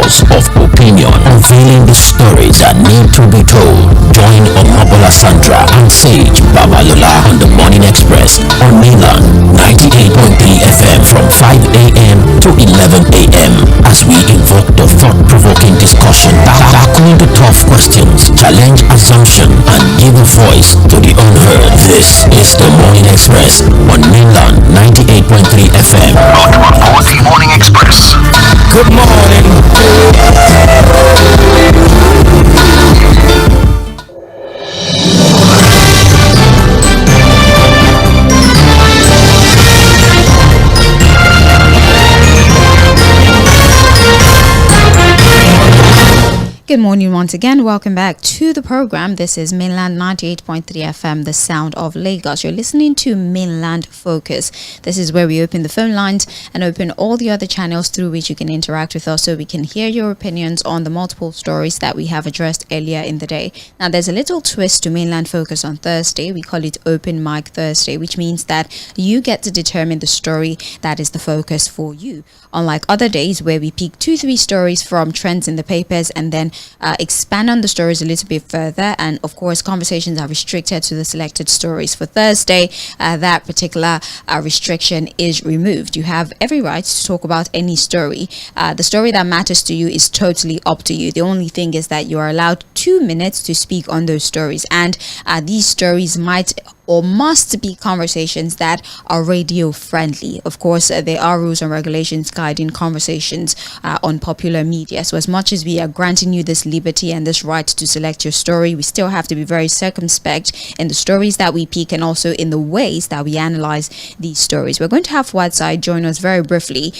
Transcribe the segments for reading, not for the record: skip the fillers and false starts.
voice of opinion, unveiling the stories that need to be told. Join Omobola Sandra and Sage Babalola on the Morning Express on Mainland 98.3 FM from 5 a.m. to 11 a.m. as we invoke the thought-provoking discussion, tackle the tough questions, challenge assumption, and give a voice to the unheard. This is the Morning Express on Mainland 98.3 FM. The Morning Express. Good morning. Good morning once again. Welcome back to the program. This is Mainland 98.3 FM, the sound of Lagos. You're listening to Mainland Focus. This is where we open the phone lines and open all the other channels through which you can interact with us so we can hear your opinions on the multiple stories that we have addressed earlier in the day. Now, there's a little twist to Mainland Focus on Thursday. We call it Open Mic Thursday, which means that you get to determine the story that is the focus for you. Unlike other days where we pick 2-3 stories from trends in the papers and then expand on the stories a little bit further, and of course conversations are restricted to the selected stories. For Thursday, that particular restriction is removed. You have every right to talk about any story. The story that matters to you is totally up to you. The only thing is that you are allowed 2 minutes to speak on those stories, and these stories might or must be conversations that are radio friendly. Of course, there are rules and regulations guiding conversations on popular media. So as much as we are granting you this liberty and this right to select your story, we still have to be very circumspect in the stories that we pick and also in the ways that we analyze these stories. We're going to have Fuad join us very briefly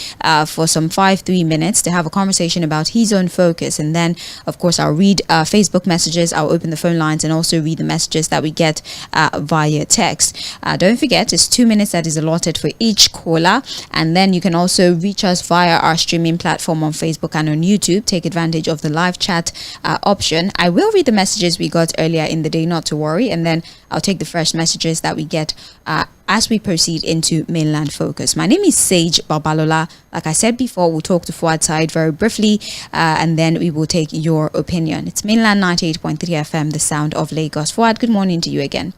for some 3 minutes to have a conversation about his own focus. And then, of course, I'll read Facebook messages, I'll open the phone lines and also read the messages that we get via text. Don't forget, it's 2 minutes that is allotted for each caller, and then you can also reach us via our streaming platform on Facebook and on YouTube. Take advantage of the live chat option. I will read the messages we got earlier in the day, not to worry, and then I'll take the fresh messages that we get as we proceed into Mainland Focus. My name is Sage Babalola. Like I said before, we'll talk to Fuad very briefly, and then we will take your opinion. It's Mainland 98.3 FM, the sound of Lagos. Fuad, good morning to you again.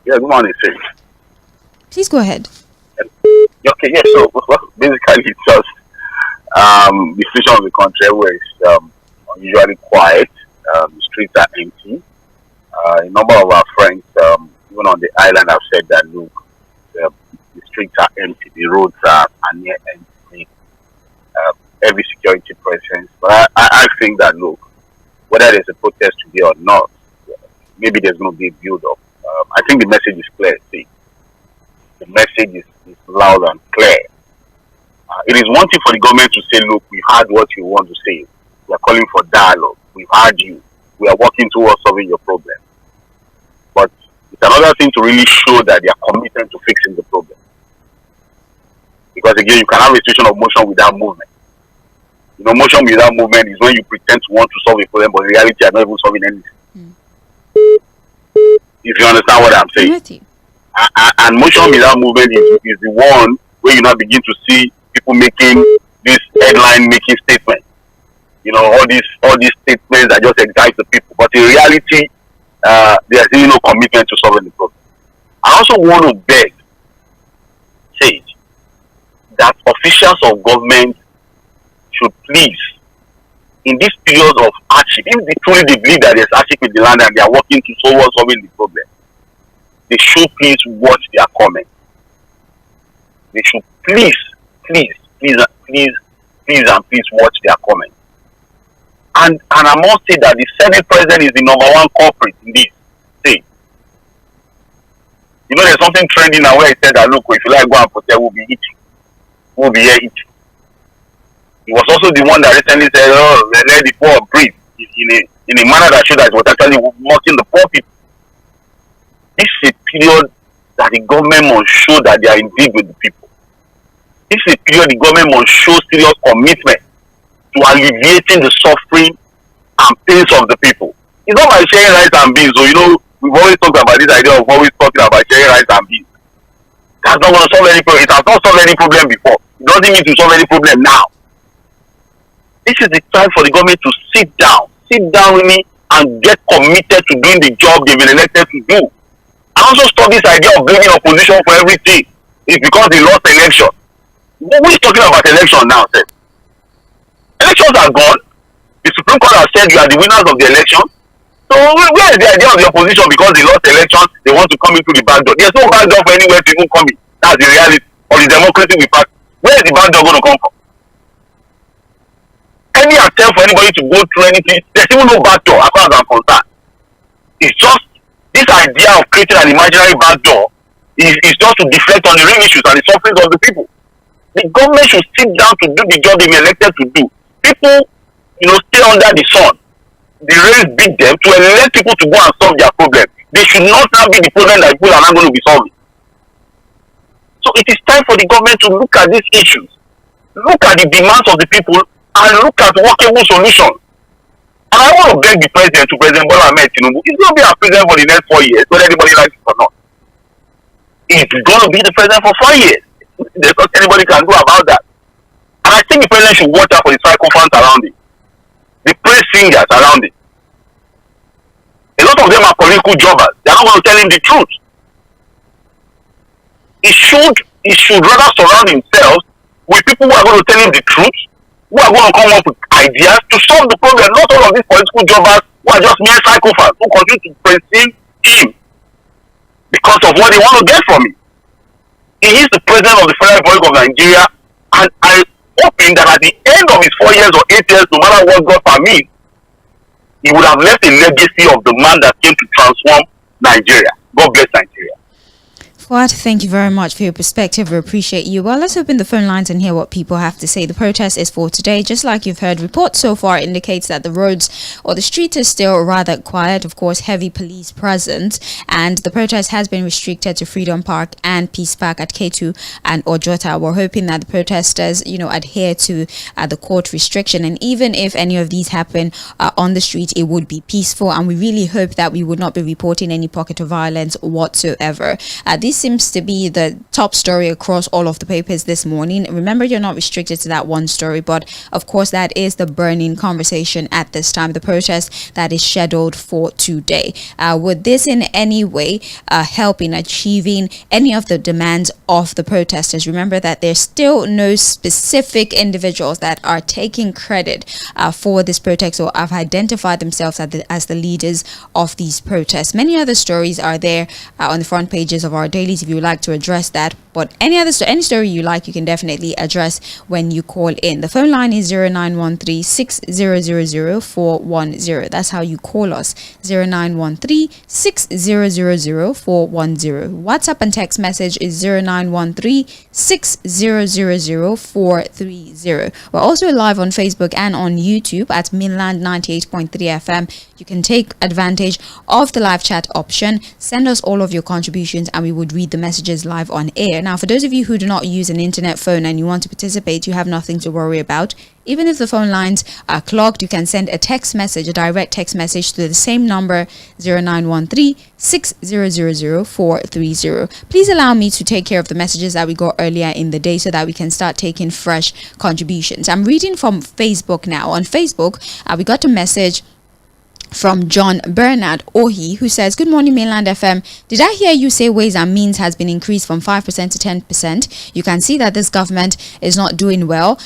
Yeah, good morning, Sage. Please go ahead. Okay, yeah, so basically it's just the situation of the country where it's unusually quiet. The streets are empty. A number of our friends, even on the island, have said that, look, the streets are empty, the roads are near empty, heavy security presence. But I think that, look, whether there's a protest today or not, maybe there's going to be a build-up. I think the message is clear. See, the message is loud and clear. It is one thing for the government to say, look, we heard what you want to say. We are calling for dialogue. We've heard you. We are working towards solving your problem. But it's another thing to really show that they are committed to fixing the problem. Because again, you can have a situation of motion without movement. You know, motion without movement is when you pretend to want to solve a problem, but in reality, you are not even solving anything. If you understand what I'm saying. And motion without movement is the one where you now begin to see people making this headline-making statement. You know, all these statements that just excite the people. But in reality, there's really no commitment to solving the problem. I also want to beg, Sage, that officials of government should please, in this period of hardship, if they truly believe that there's hardship in the land and they are working towards solving the problem, they should please watch their comments. They should please watch their comments. And I must say that the Senate President is the #1 culprit in this thing. You know, there's something trending now where he said that, look, if you like go and protest, we'll be eating. We'll be here eating. He was also the one that recently said, oh, let the poor breathe in a manner that showed that it was actually mocking the poor people. This is a period that the government must show that they are indeed with the people. This is a period the government must show serious commitment to alleviating the suffering and pains of the people. It's not by sharing rice and beans. So, you know, we've always talked about this idea of always talking about sharing rice and beans. That's not going to solve any problem. It has not solved any problem before. It doesn't need to solve any problem now. This this is the time for the government to sit down with me and get committed to doing the job they've been elected to do. I also stop this idea of blaming opposition for everything. It's because they lost election. Who is talking about election now, sir? Elections are gone. The Supreme Court has said you are the winners of the election. So where is the idea of the opposition because they lost election, they want to come into the back door? There's no back door for anywhere to even come in. That's the reality. Or the democracy we pass. Where is the back door going to come from? Any attempt for anybody to go through anything, there's even no back door as far as I'm concerned. It's just this idea of creating an imaginary back door is just to deflect on the real issues and the sufferings of the people. The government should sit down to do the job they've been elected to do. People, stay under the sun. The race beat them to elect people to go and solve their problem. They should not now be the problem that people are not going to be solving. So it is time for the government to look at these issues, look at the demands of the people, and look at workable solutions. And I want to beg the president, to President Bola Ahmed Tinubu, he's going to be our president for the next 4 years, whether anybody likes it or not. He's going to be the president for 4 years. There's nothing anybody can do about that. And I think the president should watch out for the sycophants around him, the praise singers around him. A lot of them are political jobbers. They are not going to tell him the truth. He should rather surround himself with people who are going to tell him the truth, who are going to come up with ideas to solve the problem. Not all of these political jobbers who are just mere sycophants who continue to praise him because of what they want to get from him. He is the president of the Federal Republic of Nigeria, and I'm hoping that at the end of his 4 years or 8 years, no matter what God permits, he would have left a legacy of the man that came to transform Nigeria. God bless Nigeria. Fuad, thank you very much for your perspective. We appreciate you. Well, let's open the phone lines and hear what people have to say. The protest is for today. Just like you've heard, reports so far indicates that the roads or the streets are still rather quiet. Of course, heavy police presence, and the protest has been restricted to Freedom Park and Peace Park at K2 and Ojota. We're hoping that the protesters, adhere to the court restriction, and even if any of these happen on the street, it would be peaceful. And we really hope that we would not be reporting any pocket of violence whatsoever. This seems to be the top story across all of the papers this morning. Remember, you're not restricted to that one story, but of course that is the burning conversation at this time, the protest that is scheduled for today. Would this in any way help in achieving any of the demands of the protesters? Remember that there's still no specific individuals that are taking credit for this protest or have identified themselves as the leaders of these protests. Many other stories are there on the front pages of our dailies if you would like to address that, but any story you like, you can definitely address when you call in. The phone line is 0913 6000 410. That's how you call us, 0913 6000 410. WhatsApp and text message is 0913 6000 430. We're also live on Facebook and on YouTube at Mainland 98.3 FM. You can take advantage of the live chat option. Send us all of your contributions and we would read the messages live on air. Now, for those of you who do not use an internet phone and you want to participate, you have nothing to worry about. Even if the phone lines are clogged, you can send a text message, a direct text message to the same number, 0913 6000 430. Please allow me to take care of the messages that we got earlier in the day so that we can start taking fresh contributions. I'm reading from Facebook now. On Facebook, we got a message from John Bernard Ohi, who says, good morning, Mainland FM. Did I hear you say Ways and Means has been increased from 5% to 10%? You can see that this government is not doing well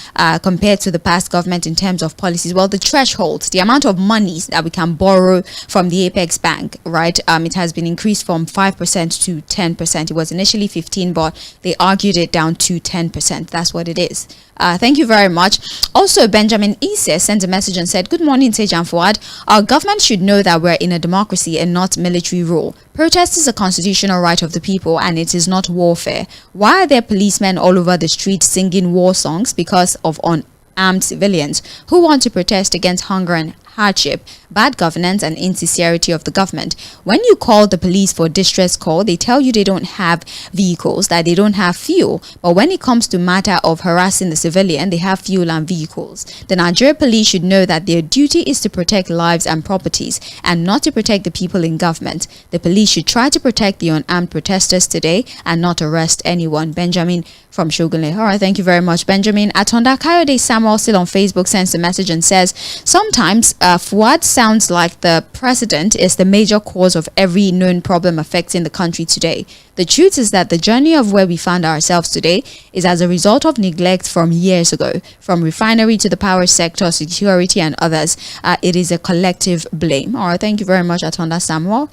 compared to the past government in terms of policies. Well, the thresholds, the amount of money that we can borrow from the Apex Bank, right? It has been increased from 5% to 10%. It was initially 15%, but they argued it down to 10%. That's what it is. Thank you very much. Also, Benjamin Ise sent a message and said, good morning, Tej and Fuad. Our government should know that we're in a democracy and not military rule. Protest is a constitutional right of the people and it is not warfare. Why are there policemen all over the street singing war songs because of unarmed civilians who want to protest against hunger and hardship, bad governance, and insincerity of the government. When you call the police for distress call, they tell you they don't have vehicles, that they don't have fuel. But when it comes to matter of harassing the civilian, they have fuel and vehicles. The Nigeria police should know that their duty is to protect lives and properties and not to protect the people in government. The police should try to protect the unarmed protesters today and not arrest anyone. Benjamin from Shogunle. All right, thank you very much, Benjamin. Atonda Kayode Samuel still on Facebook sends a message and says, sometimes Fuad sounds like the president is the major cause of every known problem affecting the country today. The truth is that the journey of where we find ourselves today is as a result of neglect from years ago, from refinery to the power sector, security and others. It is a collective blame. All right, thank you very much, Atonda Samuel.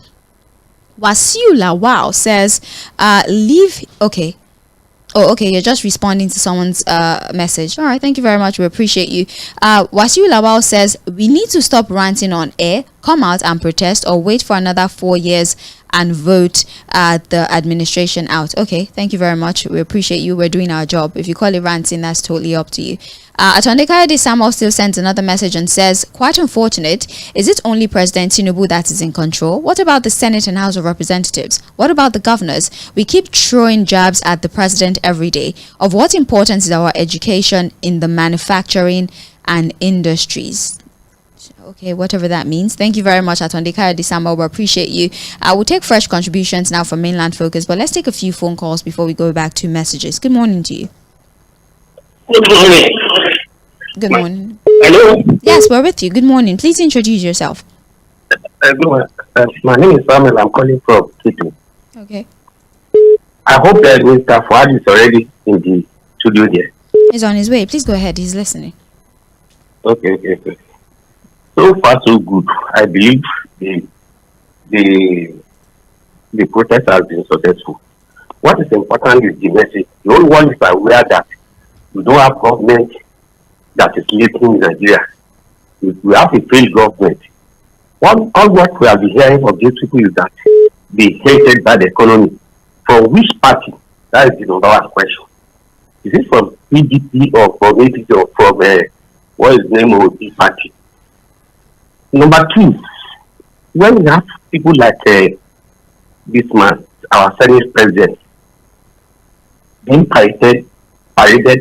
Wasiula Wow says, leave. Okay. Oh, okay, you're just responding to someone's message. All right, thank you very much. We appreciate you. Wasiu Lawal says, we need to stop ranting on air, come out and protest, or wait for another 4 years and vote the administration out. Okay, thank you very much. We appreciate you. We're doing our job. If you call it ranting, that's totally up to you. Atonde Kayode Samuel still sends another message and says, quite unfortunate. Is it only President Tinubu that is in control? What about the Senate and House of Representatives? What about the governors? We keep throwing jabs at the president every day. Of what importance is our education in the manufacturing and industries? Okay, whatever that means. Thank you very much, Atonde Kayode Samuel. We appreciate you. I will take fresh contributions now from Mainland Focus, but let's take a few phone calls before we go back to messages. Good morning to you. Good morning. Good morning. Hello? Yes, we're with you. Good morning. Please introduce yourself. Good morning. My name is Samuel. I'm calling from Kitty. Okay. I hope that Mr. Fuad is already in the studio there. He's on his way. Please go ahead. He's listening. Okay. So far, so good. I believe the protest has been successful. What is important is the message. The whole world is aware that we don't have government that is leading in Nigeria. We have a failed government. All what we have been hearing from these people is that they hated bad economy. From which party? That is the number one question. Is it from PDP or from APC or from what is the name of the party? Number two, when we have people like this man, our Senate president, being paraded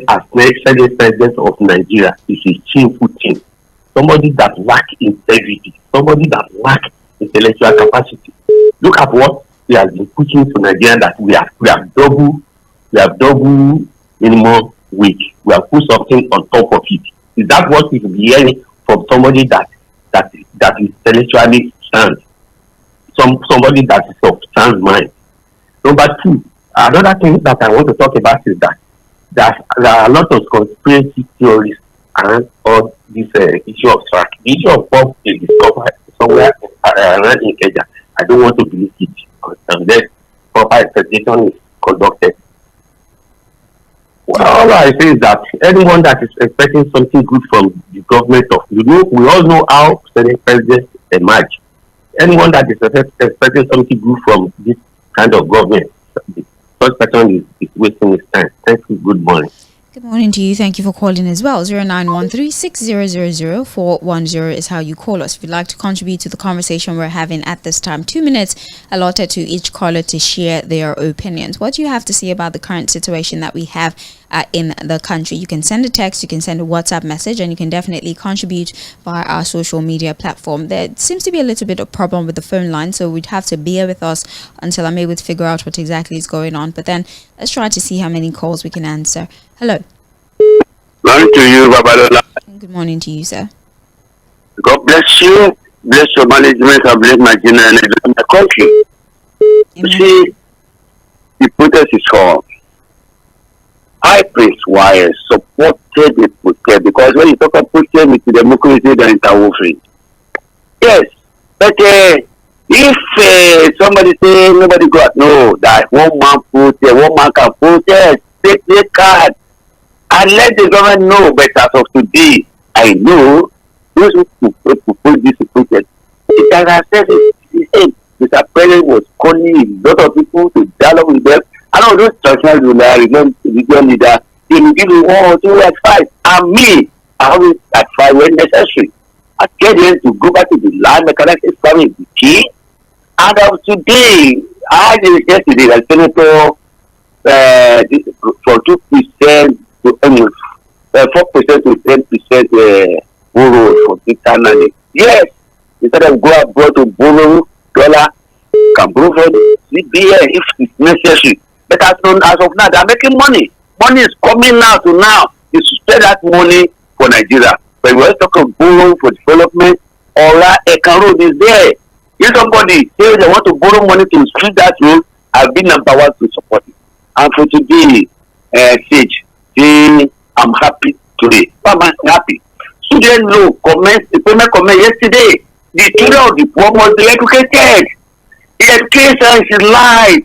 as next Senate president of Nigeria, is a shameful thing. Somebody that lacks integrity, somebody that lacks intellectual capacity. Look at what he has been pushing to Nigeria, that we have double minimum wage. We have put something on top of it. Is that what we will be hearing from somebody that is intellectually sound? Somebody that is of sound mind. Number two, another thing that I want to talk about is that there are a lot of conspiracy theories around all this issue of track. The issue of bomb is discovered somewhere around in Kenya. I don't want to believe it unless proper investigation is conducted. Well, all I say is that anyone that is expecting something good from the government we all know how Senate presidents emerge. Anyone that is expecting something good from this kind of government, the first person is wasting his time. Thank you. Good morning. Good morning to you. Thank you for calling as well. 0913-6000-410 is how you call us. If you'd like to contribute to the conversation we're having at this time, 2 minutes allotted to each caller to share their opinions. What do you have to say about the current situation that we have in the country? You can send a text, you can send a WhatsApp message, and you can definitely contribute via our social media platform. There seems to be a little bit of problem with the phone line, so we'd have to bear with us until I'm able to figure out what exactly is going on. But then let's try to see how many calls we can answer. Hello. Morning to you, Babalola. Good morning to you, sir. God bless you. Bless your management. I bless my general and my country. You see, the protest is on. I Prince Wire supported the protest because when you talk about protest, it's democracy than interwoven. Yes, but if somebody say nobody got that one man protest, one man can protest, take the card and let the government know. But as of today, I know those who propose this protest. It has said it. Mr. President was calling a lot of people to dialogue with them. I know those traditional religion leaders, they will give you 1 or 2 advice. And me, I always advise when necessary. I tell them to go back to the land, mechanical farming is the key. And today, I did yesterday that Senator for 2% to 4% to 10% borrow for internally. Yes, instead of go abroad to borrow dollar, can borrow for CBN if it's necessary. But as of now, they are making money. Money is coming now to now. You should spend that money for Nigeria. But we always talk of borrow for development. Eka road is there. If somebody says they want to borrow money to street that road, I'll be number one to support it. And for today, Sage, I'm happy today. I'm happy. Student law the payment comment yesterday. The children of the poor must be educated. Education is life.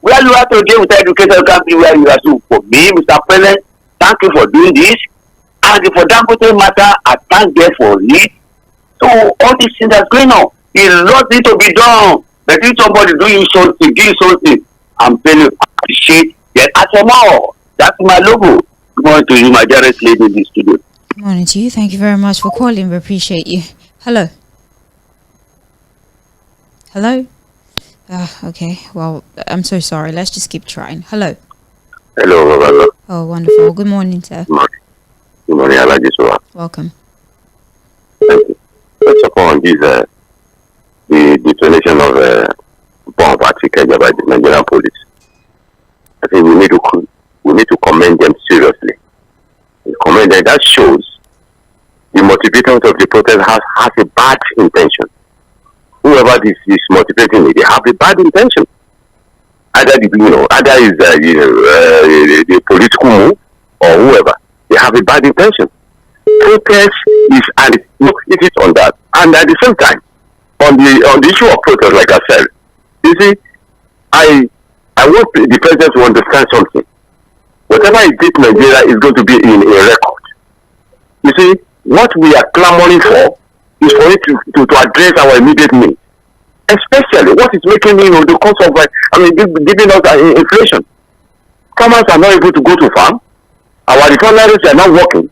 Where you are today with education, you can't be where you are. So for me, Mr. President, thank you for doing this. And for Dangote matter, I thank them for it. So all these things that's going on, a lot need to be done. But if somebody do something, I'm telling you, appreciate that. As for more, that's my logo. Good morning to you, my dearest lady in the studio. Good morning to you. Thank you very much for calling. We appreciate you. Hello. Hello. Okay. Well, I'm so sorry. Let's just keep trying. Hello. Hello, Baba. Oh, wonderful. Good morning, sir. Good morning, Alaji. Welcome. Thank you. First of all, this the detonation of bomb at Tğᴇ by the Nigerian police. I think we need to commend them seriously. Commend them. That shows the motivators of the protest has a bad intention. Whoever this is motivating it, they have a bad intention. Either is the political move or whoever, they have a bad intention. Protest is, and it is on that. And at the same time, on the issue of protest, like I said, you see, I want the president to understand something. Whatever it is, Nigeria is going to be in a record. You see, what we are clamoring for is for it to address our immediate needs. Especially what is making the cost of giving us inflation. Farmers are not able to go to farm. Our refineries are not working.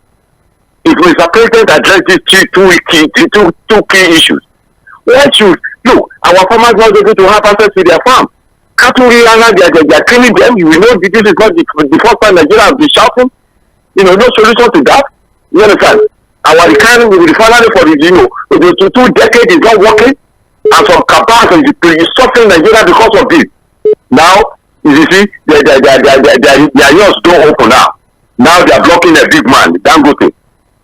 If Mr. President address these two key issues, why should look our farmers not able to have access to their farm? Cattle they are killing them. You know this is not the first time Nigeria has been shouting. No solution to that. You understand? Our refinery for the 2 decades is not working. And some capacity is suffering Nigeria because of this. Now, you see, their ears don't open now. Now they are blocking a big man, Dangote.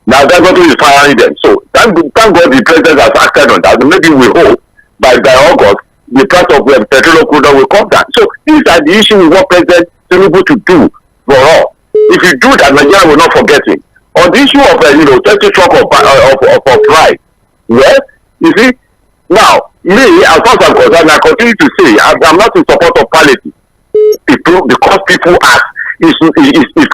Now Dangote is firing them. So thank God the president has acted on that. Maybe we hope by August the price of petroleum crude will come down. So these are the issues we want President Tinubu to do for all. If you do that, Nigeria will not forget him. On the issue of 30 truck of price, well, you see, now me, as far as I'm concerned, I continue to say I'm not in support of palliative. Because people ask is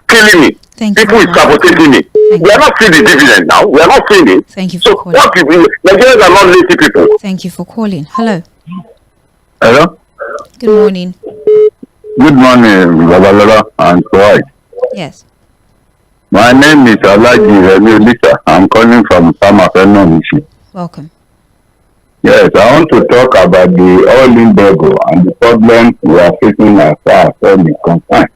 killing me. People is sabotaging me. We are not seeing the dividend now. We are not seeing it. Thank you for calling. What people, Nigerians are not lazy people. Thank you for calling. Hello. Hello. Good morning. Good morning, Babalola and Kuwait. Yes. My name is Alaji Lisa. I'm calling from Samafeno. Welcome. Yes, I want to talk about the oil embargo and the problem we are facing as far as oil is concerned.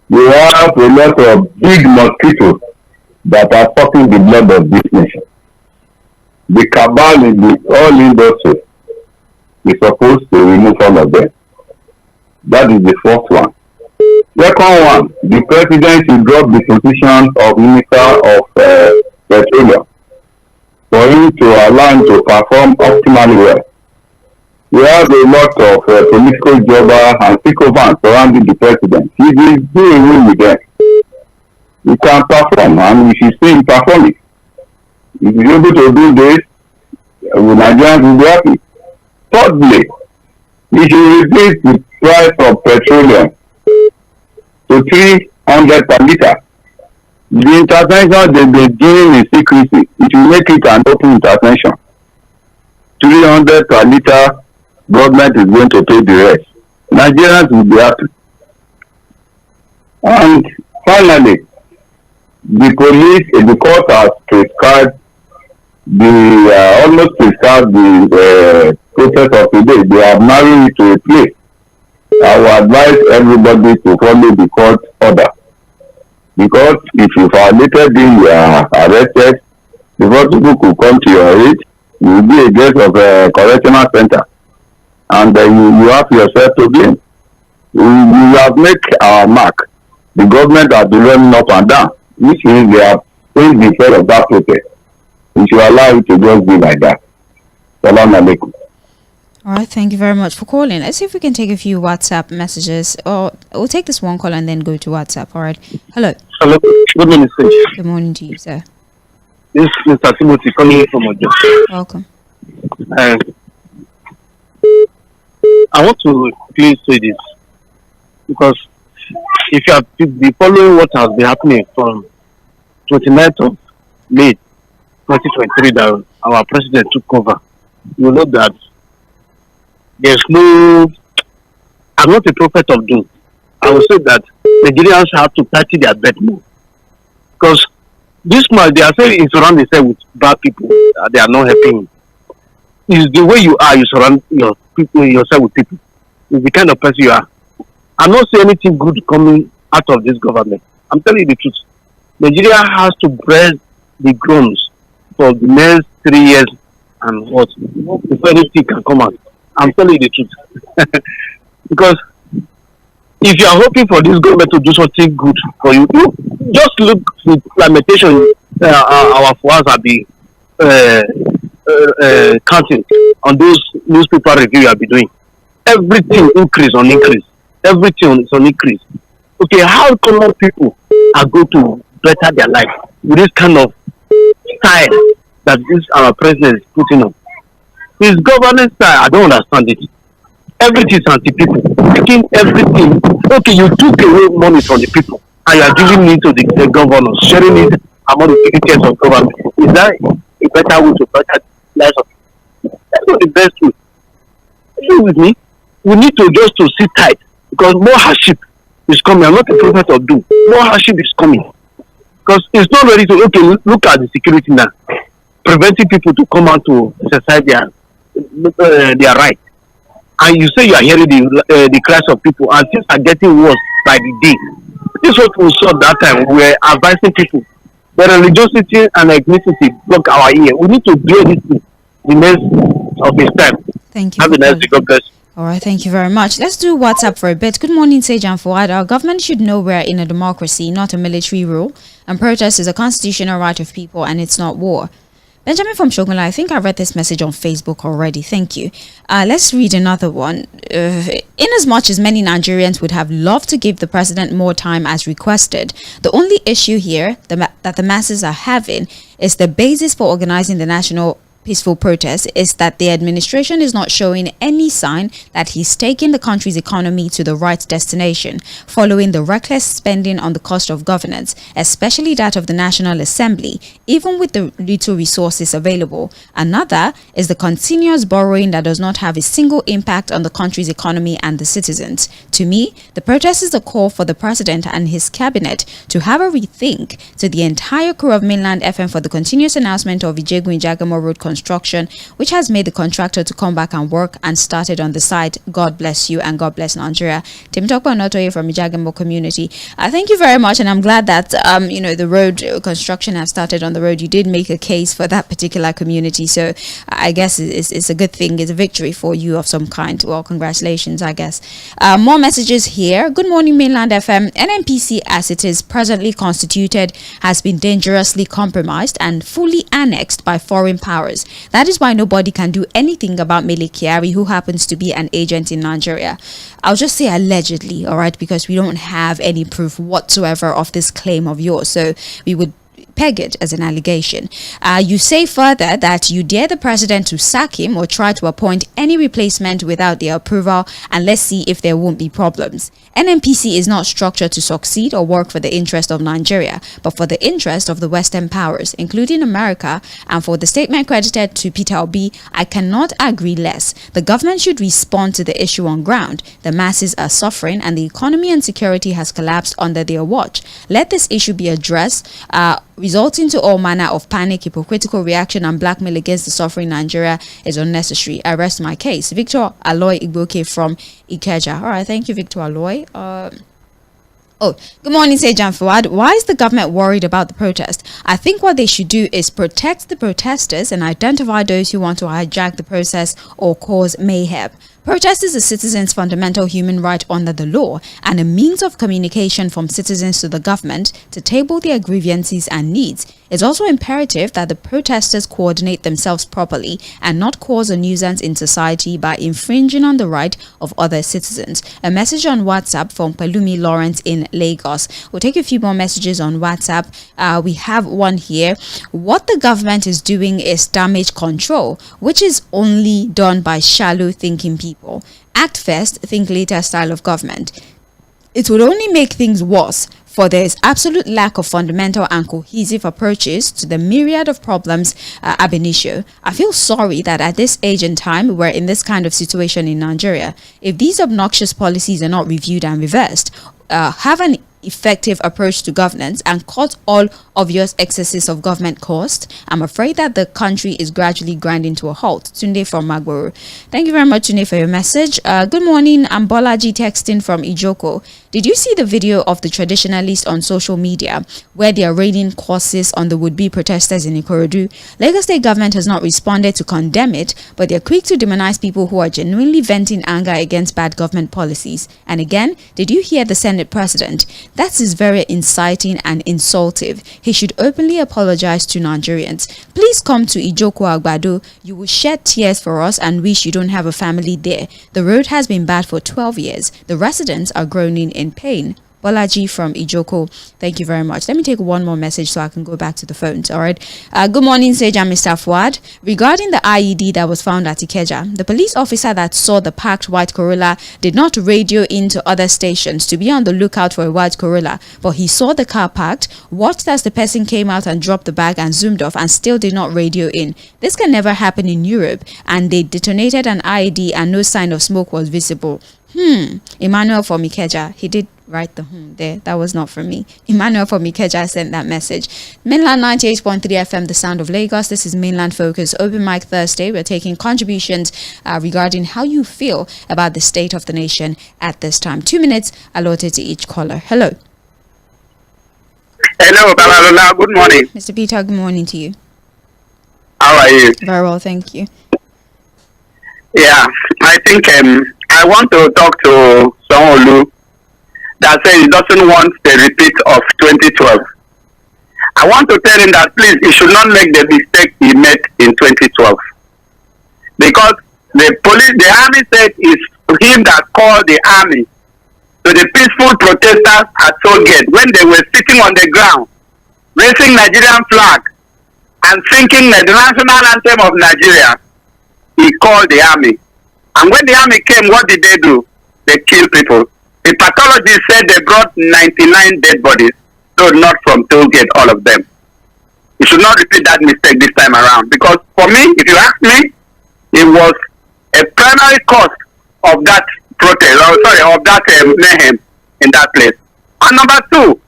We have a lot of big mosquitoes that are sucking the blood of this nation. The cabal in the oil industry is supposed to remove all of them. That is the first one. Second one, the president should drop the position of Minister of Petroleum for him to allow him to perform optimally well. We have a lot of political jobbers and sycophants surrounding the president. He is doing well with them. He can perform and we should see him performing. If he is able to do this, Nigerians will be happy. Thirdly, he should reduce the price of petroleum to 300 per litre. The intervention they be doing in secrecy, it will make it an open intervention. 300 per litre, government is going to pay the rest. Nigerians will be happy. And finally, the police, the court has prescribed they almost start the process of today. They are married to a place. I will advise everybody to follow the court order, because if you violated it, you are arrested. Before people could come to your aid, you will be a guest of a correctional center, and you have yourself to blame. We have made our mark. The government has been running up and down, which means they have changed the fate of that protest. We should allow it to just be like that. Salam alaikum. All right, thank you very much for calling. Let's see if we can take a few WhatsApp messages, or we'll take this one call and then go to WhatsApp. All right. Hello. Hello. Good morning, sir. Good morning to you, sir. This is Mr. Timothy calling from Ojo. Welcome. I want to please say this, because if you have been following what has been happening from 29th of May 2023 that our president took over, you know that there's no, I'm not a prophet of doom. I will say that Nigerians have to tighten their belt more, because this man, they are saying he surround himself with bad people. They are not helping him. It's the way you are, you surround yourself with people. It's the kind of person you are. I'm not seeing anything good coming out of this government. I'm telling you the truth. Nigeria has to breast the groans for the next 3 years and what, before anything can come out. I'm telling you the truth. Because if you are hoping for this government to do something good for you, just look with lamentation. Our fathers have been counting on those newspaper review you have been doing. Everything increase on increase. Everything is on increase. Okay, how common people are going to better their life with this kind of style that this our president is putting on? His governance style, I don't understand it. Everything is anti-people. Taking everything. Okay, you took away money from the people and you are giving it to the governors, sharing it among the tiers of government. Is that a better way to better lives of people? That's not the best way. Are you with me? We need to just to sit tight, because more hardship is coming. I'm not a prophet of doom. More hardship is coming, because it's not ready to. Okay, look at the security now, preventing people to come out to exercise their right. And you say you are hearing the cries of people, and things are getting worse by the day. This is what we saw that time. We were advising people. The religiosity and ethnicity block our ear. We need to do this thing the next of this time. Thank you. Have a nice day. God bless. All right, thank you very much. Let's do WhatsApp for a bit. Good morning, Sage and Fuad. Our government should know we're in a democracy, not a military rule. And protest is a constitutional right of people, and it's not war. Benjamin from Shogunla, I think I read this message on Facebook already. Thank you. Let's read another one. In as much as many Nigerians would have loved to give the president more time as requested, the only issue here that the masses are having is the basis for organizing the national peaceful protest is that the administration is not showing any sign that he's taking the country's economy to the right destination, following the reckless spending on the cost of governance, especially that of the National Assembly, even with the little resources available. Another is the continuous borrowing that does not have a single impact on the country's economy and the citizens. To me, the protest is a call for the president and his cabinet to have a rethink to the entire crew of Mainland FM for the continuous announcement of Ijegun-Ijagamo Road construction, which has made the contractor to come back and work and started on the site. God bless you and God bless Nigeria. Tᴜᴜ Onotoye from Ijagamo community. Thank you very much, and I'm glad that the road construction has started on the road. You did make a case for that particular community, so I guess it's a good thing. It's a victory for you of some kind. Well, congratulations, I guess. More messages here. Good morning, Mainland FM. NNPC, as it is presently constituted, has been dangerously compromised and fully annexed by foreign powers. That is why nobody can do anything about Mele Kyari, who happens to be an agent in Nigeria. I'll just say allegedly, all right, because we don't have any proof whatsoever of this claim of yours. So we would peg it as an allegation. You say further that you dare the president to sack him or try to appoint any replacement without their approval, and let's see if there won't be problems. NNPC is not structured to succeed or work for the interest of Nigeria, but for the interest of the Western powers, including America. And for the statement credited to Peter Obi, I cannot agree less. The government should respond to the issue on ground. The masses are suffering and the economy and security has collapsed under their watch. Let this issue be addressed, resulting to all manner of panic, hypocritical reaction, and blackmail against the suffering Nigeria is unnecessary. I rest my case. Victor Aloy Igboke from Ikeja. All right, thank you, Victor Aloy. Oh, good morning, Sejan Fuad. Why is the government worried about the protest? I think what they should do is protect the protesters and identify those who want to hijack the process or cause mayhem. Protest is a citizen's fundamental human right under the law and a means of communication from citizens to the government to table their grievances and needs. It's also imperative that the protesters coordinate themselves properly and not cause a nuisance in society by infringing on the right of other citizens. A message on WhatsApp from Pelumi Lawrence in Lagos. We'll take a few more messages on WhatsApp. We have one here. What the government is doing is damage control, which is only done by shallow thinking people. Act first, think later style of government. It would only make things worse, for there is absolute lack of fundamental and cohesive approaches to the myriad of problems ab initio. I feel sorry that at this age and time we're in this kind of situation in Nigeria. If these obnoxious policies are not reviewed and reversed, have an effective approach to governance and cut all obvious excesses of government cost, I'm afraid that the country is gradually grinding to a halt. Tunde from Magboro. Thank you very much, Tunde, for your message. Good morning. I'm Bolaji texting from Ijoko. Did you see the video of the traditionalists on social media where they are raining curses on the would-be protesters in Ikorodu? Lagos State government has not responded to condemn it, but they're quick to demonize people who are genuinely venting anger against bad government policies. And again, did you hear the Senate president? That is very inciting and insultive. He should openly apologize to Nigerians. Please come to Ijoko Agbado. You will shed tears for us and wish you don't have a family there. The road has been bad for 12 years. The residents are groaning in pain. Bolaji from Ijoko, thank you very much. Let me take one more message so I can go back to the phones. All right. Good morning, Seja, Mr. Fuad. Regarding the IED that was found at Ikeja, the police officer that saw the parked white Corolla did not radio into other stations to be on the lookout for a white Corolla, but he saw the car parked, watched as the person came out and dropped the bag and zoomed off and still did not radio in. This can never happen in Europe, and they detonated an IED and no sign of smoke was visible. Emmanuel from Ikeja, he did write the there. That was not from me. Emmanuel from Ikeja sent that message. Mainland 98.3 FM, the sound of Lagos. This is Mainland Focus Open Mic Thursday. We're taking contributions regarding how you feel about the state of the nation at this time. 2 minutes allotted to each caller. Hello. Hello, Babalola. Good morning. Mr. Peter, good morning to you. How are you? Very well, thank you. Yeah, I think I want to talk to Sanwo-Olu that says he doesn't want the repeat of 2012. I want to tell him that please, he should not make the mistake he made in 2012. Because the army said it's him that called the army to the peaceful protesters at Sōģᴇ when they were sitting on the ground, raising Nigerian flag and singing the national anthem of Nigeria. He called the army. And when the army came, what did they do? They killed people. The pathologist said they brought 99 dead bodies, though not from Tōģᴇ, all of them. You should not repeat that mistake this time around. Because for me, if you ask me, it was a primary cause of that protest, of that mayhem in that place. And number two,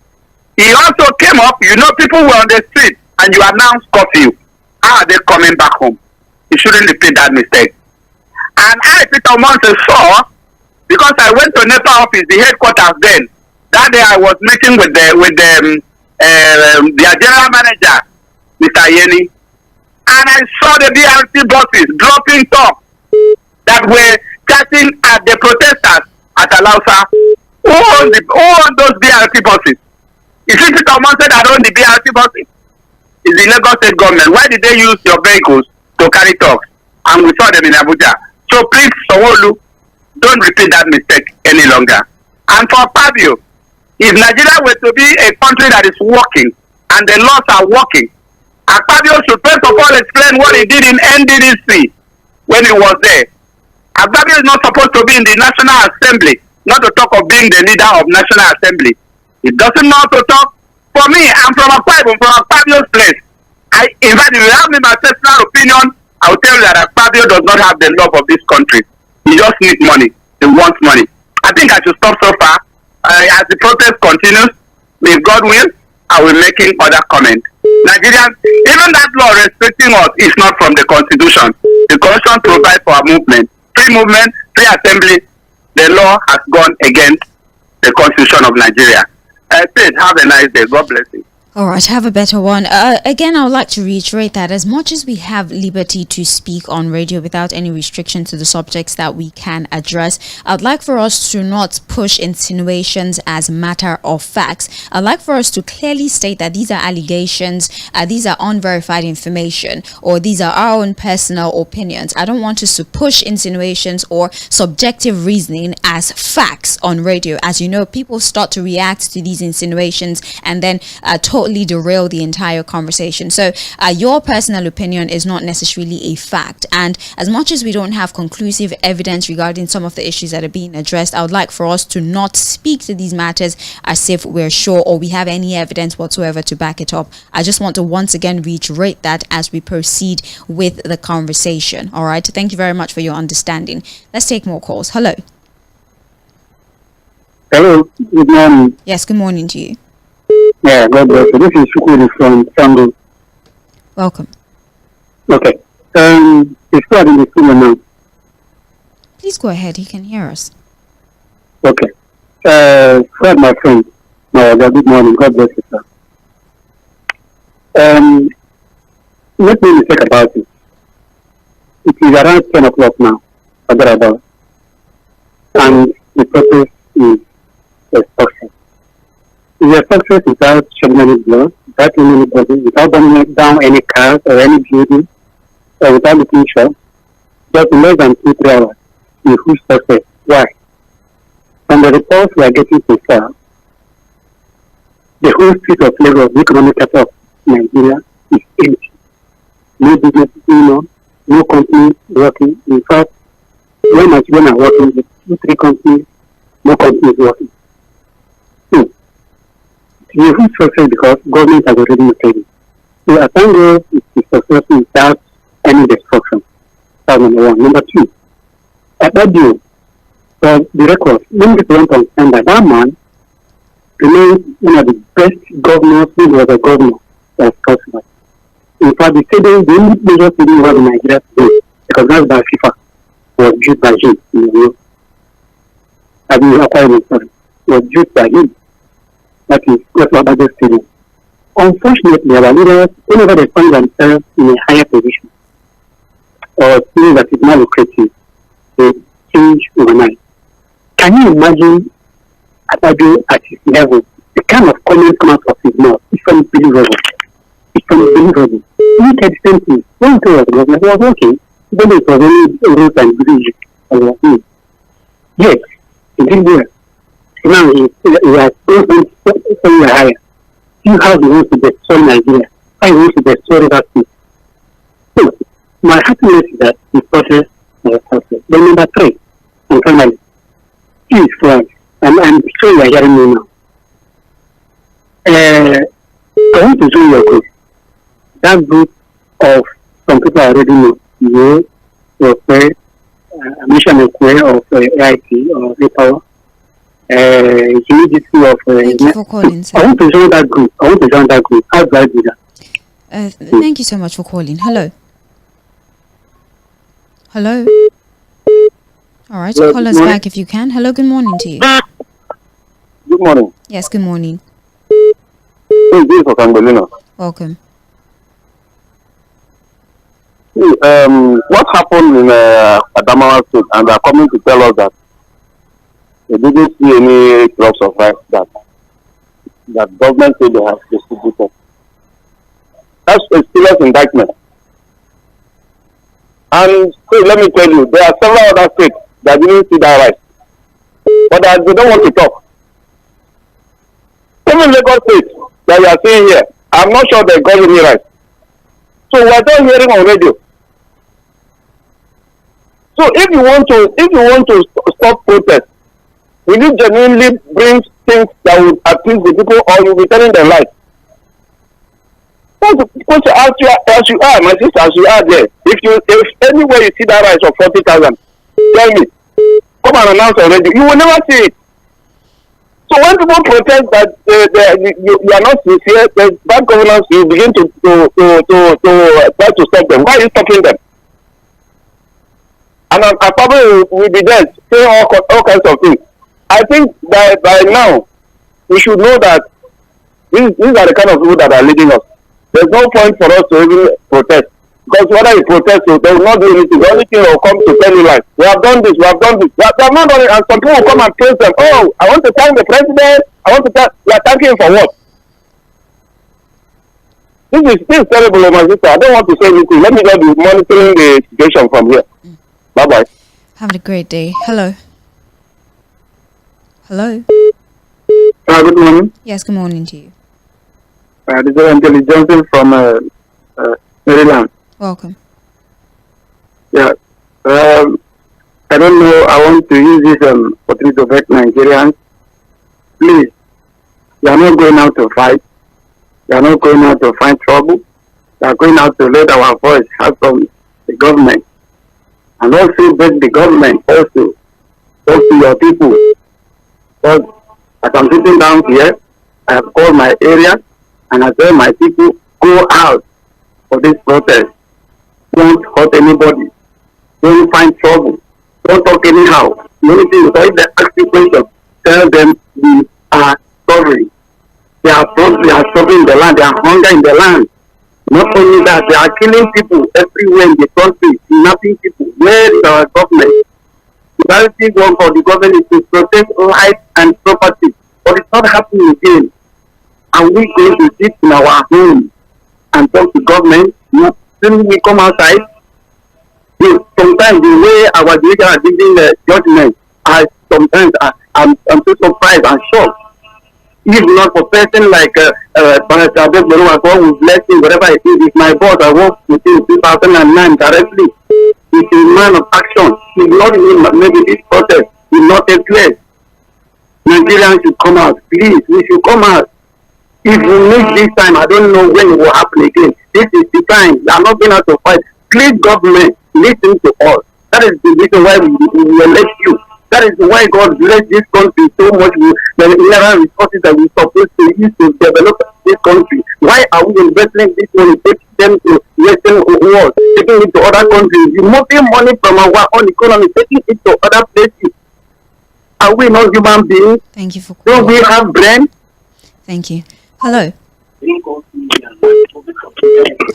he also came up, people were on the street and you announced curfew. How are they coming back home? You shouldn't repeat that mistake. And I, Peter Monson, saw, because I went to NEPA office, the headquarters then, that day I was meeting with their general manager, Mr. Yeni, and I saw the BRT buses dropping top that were chatting at the protesters at Alausa. Who own those BRT buses? Is it Peter Monson that own the BRT buses? It's the Lagos State government. Why did they use your vehicles to carry talks? And we saw them in Abuja. So please, Sanwo-Olu, don't repeat that mistake any longer. And for Fabio, if Nigeria were to be a country that is working and the laws are working, Fabio should first of all explain what he did in NDDC when he was there. Fabio is not supposed to be in the National Assembly, not to talk of being the leader of National Assembly. He doesn't know how to talk. For me, I'm from Fabio's place. In fact, if you have me my personal opinion, I will tell you that Fabio does not have the love of this country. He just needs money. He wants money. I think I should stop so far. As the protest continues, if God will, I will make other comments. Nigerians, even that law restricting us is not from the Constitution. The Constitution provides for our movement, free movement, free assembly. The law has gone against the Constitution of Nigeria. Please have a nice day. God bless you. All right, have a better one. Again, I would like to reiterate that as much as we have liberty to speak on radio without any restriction to the subjects that we can address, I'd like for us to not push insinuations as matter of facts. I'd like for us to clearly state that these are allegations, these are unverified information, or these are our own personal opinions. I don't want us to push insinuations or subjective reasoning as facts on radio. As you know, people start to react to these insinuations and then totally derail the entire conversation. So your personal opinion is not necessarily a fact, and as much as we don't have conclusive evidence regarding some of the issues that are being addressed, I would like for us to not speak to these matters as if we're sure or we have any evidence whatsoever to back it up. I just want to once again reiterate that as we proceed with the conversation. All right, thank you very much for your understanding. Let's take more calls. Hello. Hello, good morning. Yes, good morning to you. Yeah, God bless you. This is Tʀᴇɪᴅs from Sango. Welcome. Okay. It's not in the studio now. Please go ahead. He can hear us. Okay. Fred, my friend. Good morning. God bless you, sir. Let me think about it. It is around 10 o'clock now. About. And the purpose is a success. It's a success without shedding any blood, without killing anybody, without burning down any cars or any building, or without looking short. Just in less than 2-3 hours. A huge success. Why? From the reports we are getting so far, the whole street of Lagos, the economic capital of Nigeria, is empty. No business going on, no company working. In fact, when my children are working, with 2-3 companies, no companies working. So, it's a huge success because government has already noted it. So, I thank God it's successful without any destruction. That's number one. Number two, at that deal, for the record, many people don't understand that that man remains one of the best governors who was a governor of Scotland. In fact, the stadium, the only major stadium we have in Nigeria today, because that's by FIFA, was built by him in the world. I mean, was built by him. That is Scotland Stadium. Unfortunately, our leaders, whenever they find themselves in a higher position, or things that is more lucrative, they change overnight. Can you imagine Abadu at his level, the kind of comments come out of his mouth? It's unbelievable. It's unbelievable. He said something. One thing was working. Then it was only rules and bridges. Yes, he did well. Now he has somewhere higher. You have the ones to destroy Nigeria. I want to destroy that thing. So, my happiness is that the process was success. Then number 3, and finally, please, friends, I'm sure you are hearing me now. I want to show you a group. That group of some people I already know. You, ⴛᴜ, mission of AIT or Repower. Thank you for calling, sir. I want to join that group. How do I do that? Thank you so much for calling. Hello. Hello. All right, call us back if you can. Hello, good morning to you. Good morning. Yes, good morning. This is for Welcome. What happened in Adamawa State, and they are coming to tell us that they didn't see any drugs of rice that government said they have distributed. That's a serious indictment. And so let me tell you, there are several other states that didn't see that rice, but that they don't want to talk. Even Lagos State that you are seeing here, I'm not sure they got any rice. So we are just hearing on radio. So if you want to stop protest, will you genuinely bring things that will appease the people, or you'll be telling them lies? Because as you are, my sister, as you are there, if anywhere you see that rice of 40,000, tell me, come and announce already. You will never see it. So when people protest that you are not sincere, there's bad governance, you begin to try to stop them. Why are you stopping them? And I probably will be there saying all kinds of things. I think that by now we should know that these are the kind of people that are leading us. There's no point for us to even protest. Because whether you protest, they will not do anything. The only thing will come to tell you like, we have done this, we have done this. They have not done it, and some people will come and praise them. Oh, I want to thank the president. I want to thank. You are thanking him for what? This is terrible, my sister. I don't want to say anything. Let me just be monitoring the situation from here. Bye-bye. Have a great day. Hello. Hello. Good morning. Yes, good morning to you. This is Angelique Johnson from Maryland. Welcome. Yeah. I don't know. I want to use this opportunity to beg Nigerians. Please, you are not going out to fight. You are not going out to find trouble. You are going out to let our voice have from the government. And also beg the government also talk to your people. Because as I'm sitting down here, I have called my area and I tell my people, go out for this protest. Don't hurt anybody. Don't find trouble. Don't talk anyhow. The only thing is if they ask you questions, tell them we are sorry. They are suffering in the land. They are hunger in the land. Not only that, they are killing people everywhere in the country, kidnapping people. Where is our government? The basic work for the government is to protect life and property. But it's not happening again. Are we going to sit in our home and talk to government? No. Then we come outside. Sometimes the way our judges are giving the judgment, I'm so surprised and shocked. If not for person like Pastor Abel God will bless him, whatever it is. If my boss, I worked with him in 2009 directly. He's a man of action. He's not even maybe this protest will not take place. Nigerians should come out. Please, we should come out. If we miss this time, I don't know when it will happen again. This is the time. We are not going out to fight. Please, government, listen to us. That is the reason why we elect you. That is why God bless this country so much. The mineral resources that we're supposed to use to develop this country. Why are we investing this money, taking them to Western world, taking it to other countries, removing money from our own economy, taking it to other places? Are we not human beings? Thank you for calling. Don't we have brain? Thank you. Hello.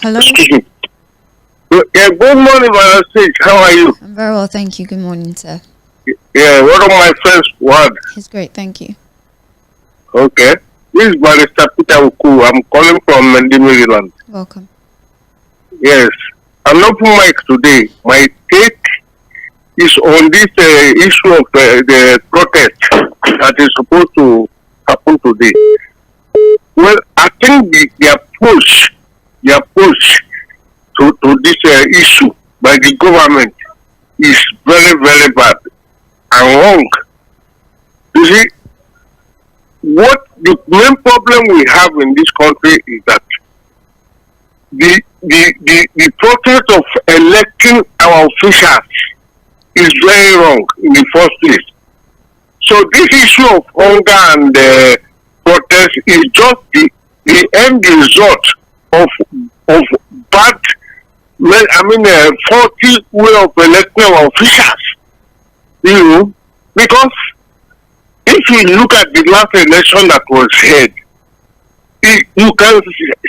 Hello. Yeah, good morning, my sister. How are you? I'm very well, thank you. Good morning, sir. Yeah, one of my friends, what? It's great, thank you. Okay. This is Barrister Tʀᴇɪᴅs. I'm calling from Maryland. Welcome. Yes. I'm not from Mike today. My take is on this issue of the protest that is supposed to happen today. Well, I think their push to this issue by the government is very, very bad and wrong. You see, what the main problem we have in this country is that the process of electing our officials is very wrong in the first place. So this issue of hunger and protest is just the end result of bad, faulty way of electing our officials. You know, because if you look at the last election that was held, you can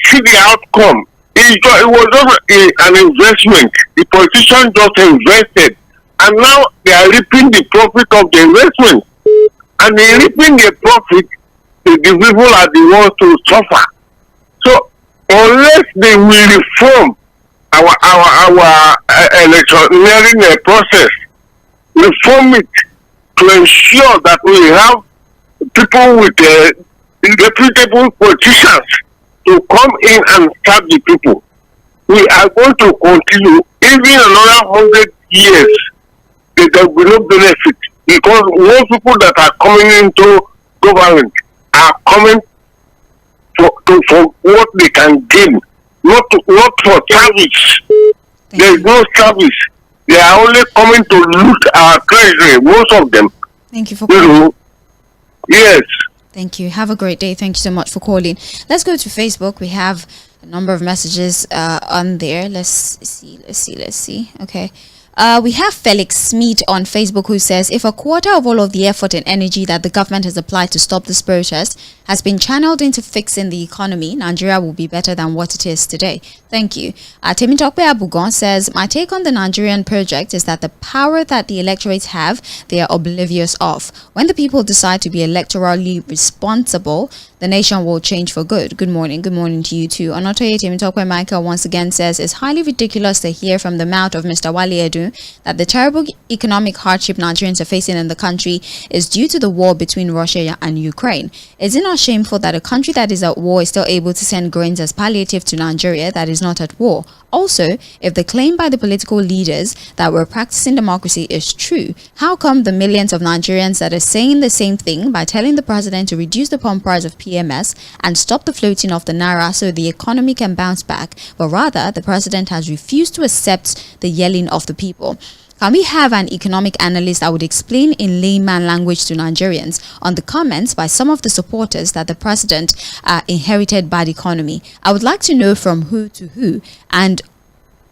see the outcome. It was just an investment. The politicians just invested, and now they are reaping the profit of the investment. And in reaping the profit, the people are the ones to suffer. So unless they will reform our electioneering process, reform it to ensure that we have people with reputable politicians to come in and serve the people, we are going to continue even another 100 years. There will be no benefit, because most people that are coming into government are coming for what they can gain, not for service. There is no service. They are only coming to loot our treasury, most of them. Thank you for calling. Yes. Thank you. Have a great day. Thank you so much for calling. Let's go to Facebook. We have a number of messages on there. Let's see. Okay. We have Felix Smith on Facebook who says, if a quarter of all of the effort and energy that the government has applied to stop this protest has been channeled into fixing the economy, Nigeria will be better than what it is today. Thank you. Tʀᴜɪᴛᴛᴇʀ says, my take on the Nigerian project is that the power that the electorates have, they are oblivious of. When the people decide to be electorally responsible, the nation will change for good. Good morning. Good morning to you too. Tʀᴜɪᴛᴛᴇʀ Michael once again says, it's highly ridiculous to hear from the mouth of Mr. Wale Edu that the terrible economic hardship Nigerians are facing in the country is due to the war between Russia and Ukraine. Is it not shameful that a country that is at war is still able to send grains as palliative to Nigeria that is not at war? Also, if the claim by the political leaders that we're practicing democracy is true, how come the millions of Nigerians that are saying the same thing by telling the president to reduce the pump price of PMS and stop the floating of the naira so the economy can bounce back, but rather the president has refused to accept the yelling of the people? Can we have an economic analyst that would explain in layman language to Nigerians on the comments by some of the supporters that the president inherited bad economy? I would like to know from who to who, and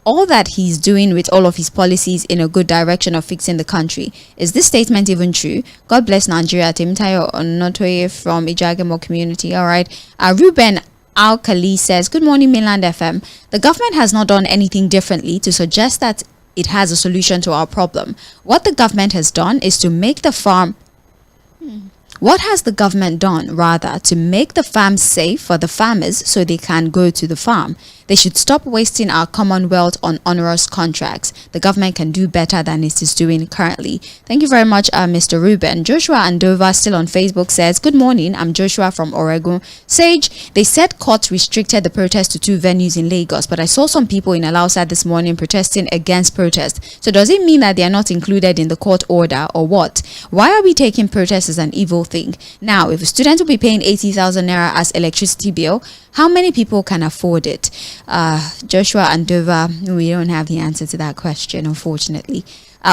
all that he's doing with all of his policies in a good direction of fixing the country. Is this statement even true? God bless Nigeria. Tʀᴜɪᴛᴛᴇʀ from Ijagemo community. All right. Ruben Alkali says, good morning, Mainland FM. The government has not done anything differently to suggest that it has a solution to our problem. What the government has done is to make the farm... What has the government done, rather, to make the farm safe for the farmers so they can go to the farm? They should stop wasting our commonwealth on onerous contracts. The government can do better than it is doing currently. Thank you very much, Mr. Ruben. Joshua Andova, still on Facebook, says, good morning, I'm Joshua from Oregon. Sage, they said courts restricted the protest to 2 venues in Lagos, but I saw some people in Alausa this morning protesting against protest. So does it mean that they are not included in the court order, or what? Why are we taking protest as an evil thing? Now, if a student will be paying 80,000 naira as electricity bill, how many people can afford it? Joshua Andova, we don't have the answer to that question, unfortunately.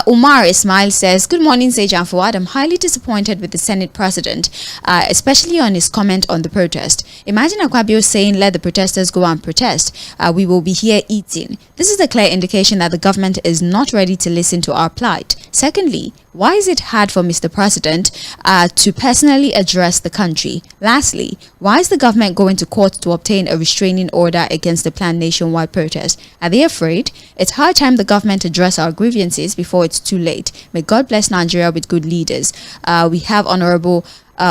Umar Ismail says, good morning, Sage and Fuad. I'm highly disappointed with the Senate President, especially on his comment on the protest. Imagine Akpabio saying, let the protesters go and protest. We will be here eating. This is a clear indication that the government is not ready to listen to our plight. Secondly, why is it hard for Mr. President to personally address the country? Lastly, why is the government going to court to obtain a restraining order against the planned nationwide protest? Are they afraid? It's high time the government address our grievances before it's too late. May God bless Nigeria with good leaders. We have Honorable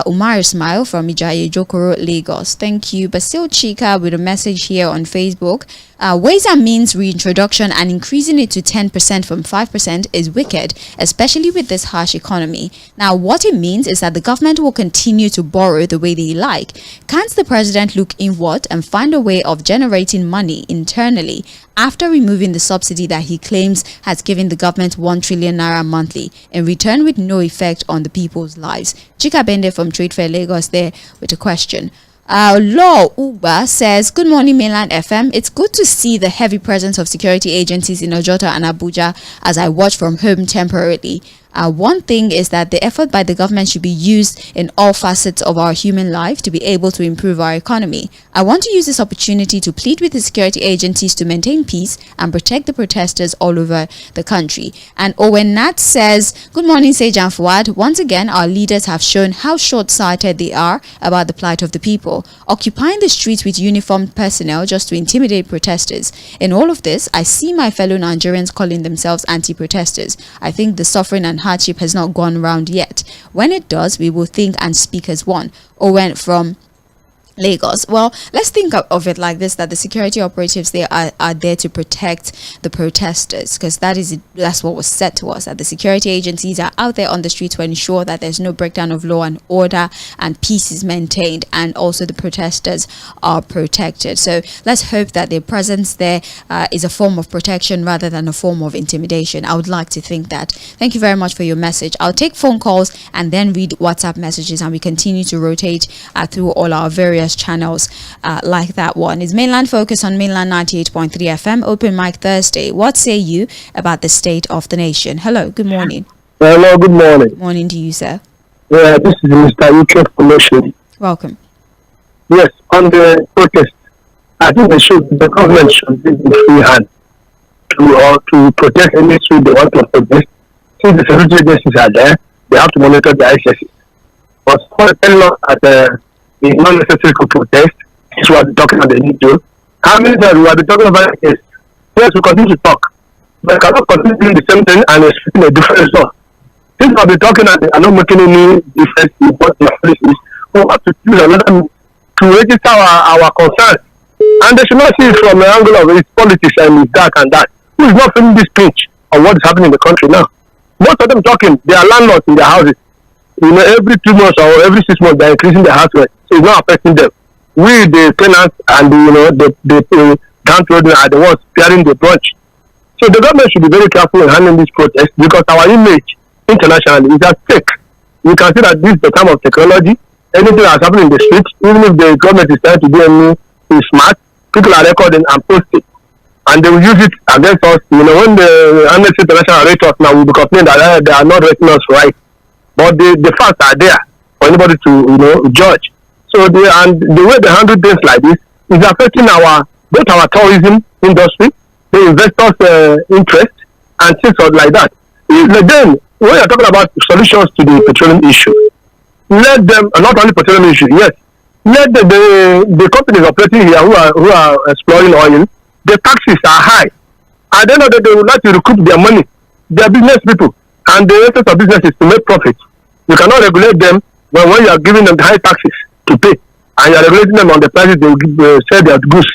Umar Ismail from Ijayejokoro, Lagos. Thank you. Basil Chika with a message here on Facebook. Ways and Means reintroduction and increasing it to 10% from 5% is wicked, especially with this harsh economy. Now, what it means is that the government will continue to borrow the way they like. Can't the president look inward and find a way of generating money internally after removing the subsidy that he claims has given the government 1 trillion naira monthly, in return with no effect on the people's lives? Chika Bende from Trade Fair Lagos there with a question. Law Uba says, good morning, Mainland FM. It's good to see the heavy presence of security agencies in Ojota and Abuja as I watch from home temporarily. One thing is that the effort by the government should be used in all facets of our human life to be able to improve our economy. I want to use this opportunity to plead with the security agencies to maintain peace and protect the protesters all over the country. And Owen Nat says, good morning, Sage and Fuad. Once again, our leaders have shown how short-sighted they are about the plight of the people, occupying the streets with uniformed personnel just to intimidate protesters. In all of this, I see my fellow Nigerians calling themselves anti-protesters. I think the suffering and hardship has not gone round yet. When it does, we will think and speak as one. Owen from Lagos. Well, let's think of it like this, that the security operatives there are there to protect the protesters, because that's what was said to us, that the security agencies are out there on the street to ensure that there's no breakdown of law and order and peace is maintained, and also the protesters are protected. So let's hope that their presence there is a form of protection rather than a form of intimidation. I would like to think that. Thank you very much for your message. I'll take phone calls and then read WhatsApp messages, and we continue to rotate through all our various channels like that one. Is Mainland Focus on Mainland 98.3 FM. Open Mic Thursday. What say you about the state of the nation? Hello, good morning. Hello, good morning. Morning to you, sir. Yeah, this is Mr. UK Promotion. Welcome. Yes, on the protest, I think the government should give the free hand to protest any street they want to protest. Since the security agencies are there, they have to monitor the excesses. But someone tell us that it's not necessary to protest. This is what we're talking about the need to. How many times we have been talking about this? Yes, we continue to talk. But we cannot continue doing the same thing and expecting a different result. Since we have been talking and they are not making any difference in what the policy is, we have to choose another to register our concerns. And they should not see it from the angle of its politics and its that and that. Who is not feeling this pinch of what is happening in the country now? Most of them talking, they are landlords in their houses. Every 2 months or every 6 months, they are increasing their house rent. So it's not affecting them. We, the tenants and the landlords are the ones bearing the brunt. So the government should be very careful in handling this protest because our image internationally is at stake. You can see that this is the time of technology. Anything that's happening in the streets, even if the government is trying to do anything smart, people are recording and posting. And they will use it against us. When the Amnesty International rate us now, we will complain that they are not rating us right. But the facts are there for anybody to judge. So the way they handle things like this is affecting both our tourism industry, the investors' interest, and things like that. Then, when you're talking about solutions to the petroleum issue, let them, not only petroleum issue, yes, let the companies operating here who are exploring oil, the taxes are high. At the end of the day, they would like to recoup their money. They are business people, and the essence of business is to make profit. You cannot regulate them when you are giving them the high taxes to pay, and you are regulating them on the prices they will sell their goods.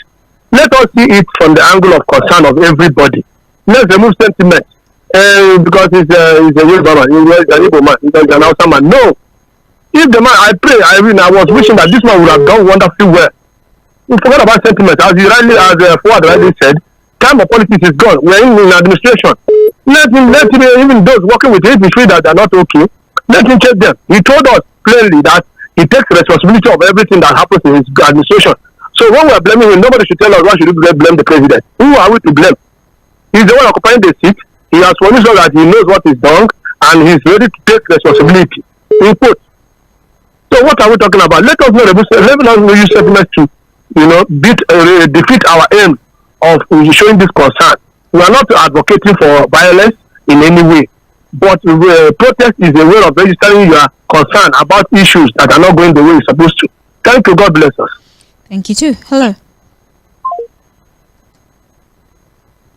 Let us see it from the angle of concern of everybody. Let's remove sentiment because he's a Yoruba man, he's an Igbo man, he's an Hausa man. No. If the man, I was wishing that this man would have done wonderfully well. We forgot about sentiment. As Fouad rightly said, time of politics is gone. We are in administration. Let him, even those working with him, that are not okay, let him check them. He told us plainly that he takes responsibility of everything that happens in his administration. So when we are blaming him, nobody should tell us why should we blame the president. Who are we to blame? He's the one occupying the seat. He has promised us that he knows what is wrong and he's ready to take responsibility. Input. So what are we talking about? Let us not use sentiments to defeat our aim of showing this concern. We are not advocating for violence in any way, but protest is a way of registering your concern about issues that are not going the way it's supposed to. Thank you. God bless us. Thank you too. Hello.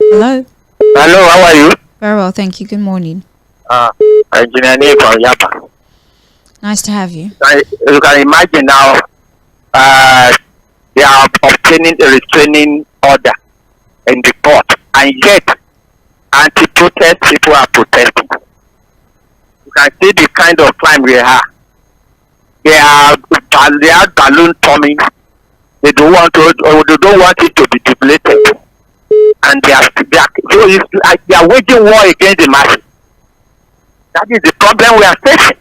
Hello. Hello, how are you? Very well, thank you. Good morning. Engineer from Yapa. Nice to have you. You can imagine now, they are obtaining a restraining order in the court, and yet anti-protest people are protesting. You can see the kind of crime we have. They are balloon tommy. They don't want it to be deflated, and so it's like they are waging war against the masses. That is the problem we are facing.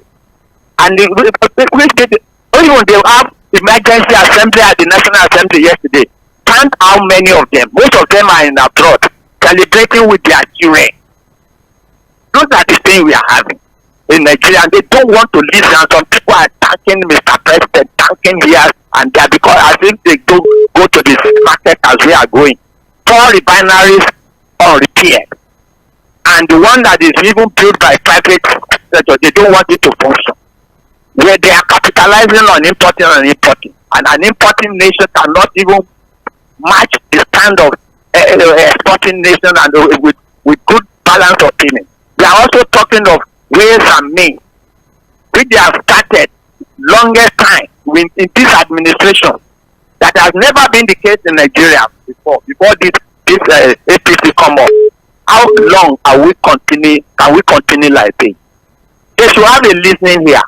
And even they have emergency assembly at the National Assembly yesterday. Count how many of them. Most of them are in abroad, celebrating with their children. Those are the things we are having in Nigeria, and they don't want to listen. And some people are thanking Mr. President, thanking here and there, because I think they don't go to the market as we are going. 4 refineries unrepaired, and the one that is even built by private sector, they don't want it to function. Where they are capitalizing on importing, and an importing nation cannot even match the stand of exporting nation and with good balance of payment. They are also talking of ways and means, which they have started longest time in this administration. That has never been the case in Nigeria before this APC come up. How long can we continue like this? They should have a listening here.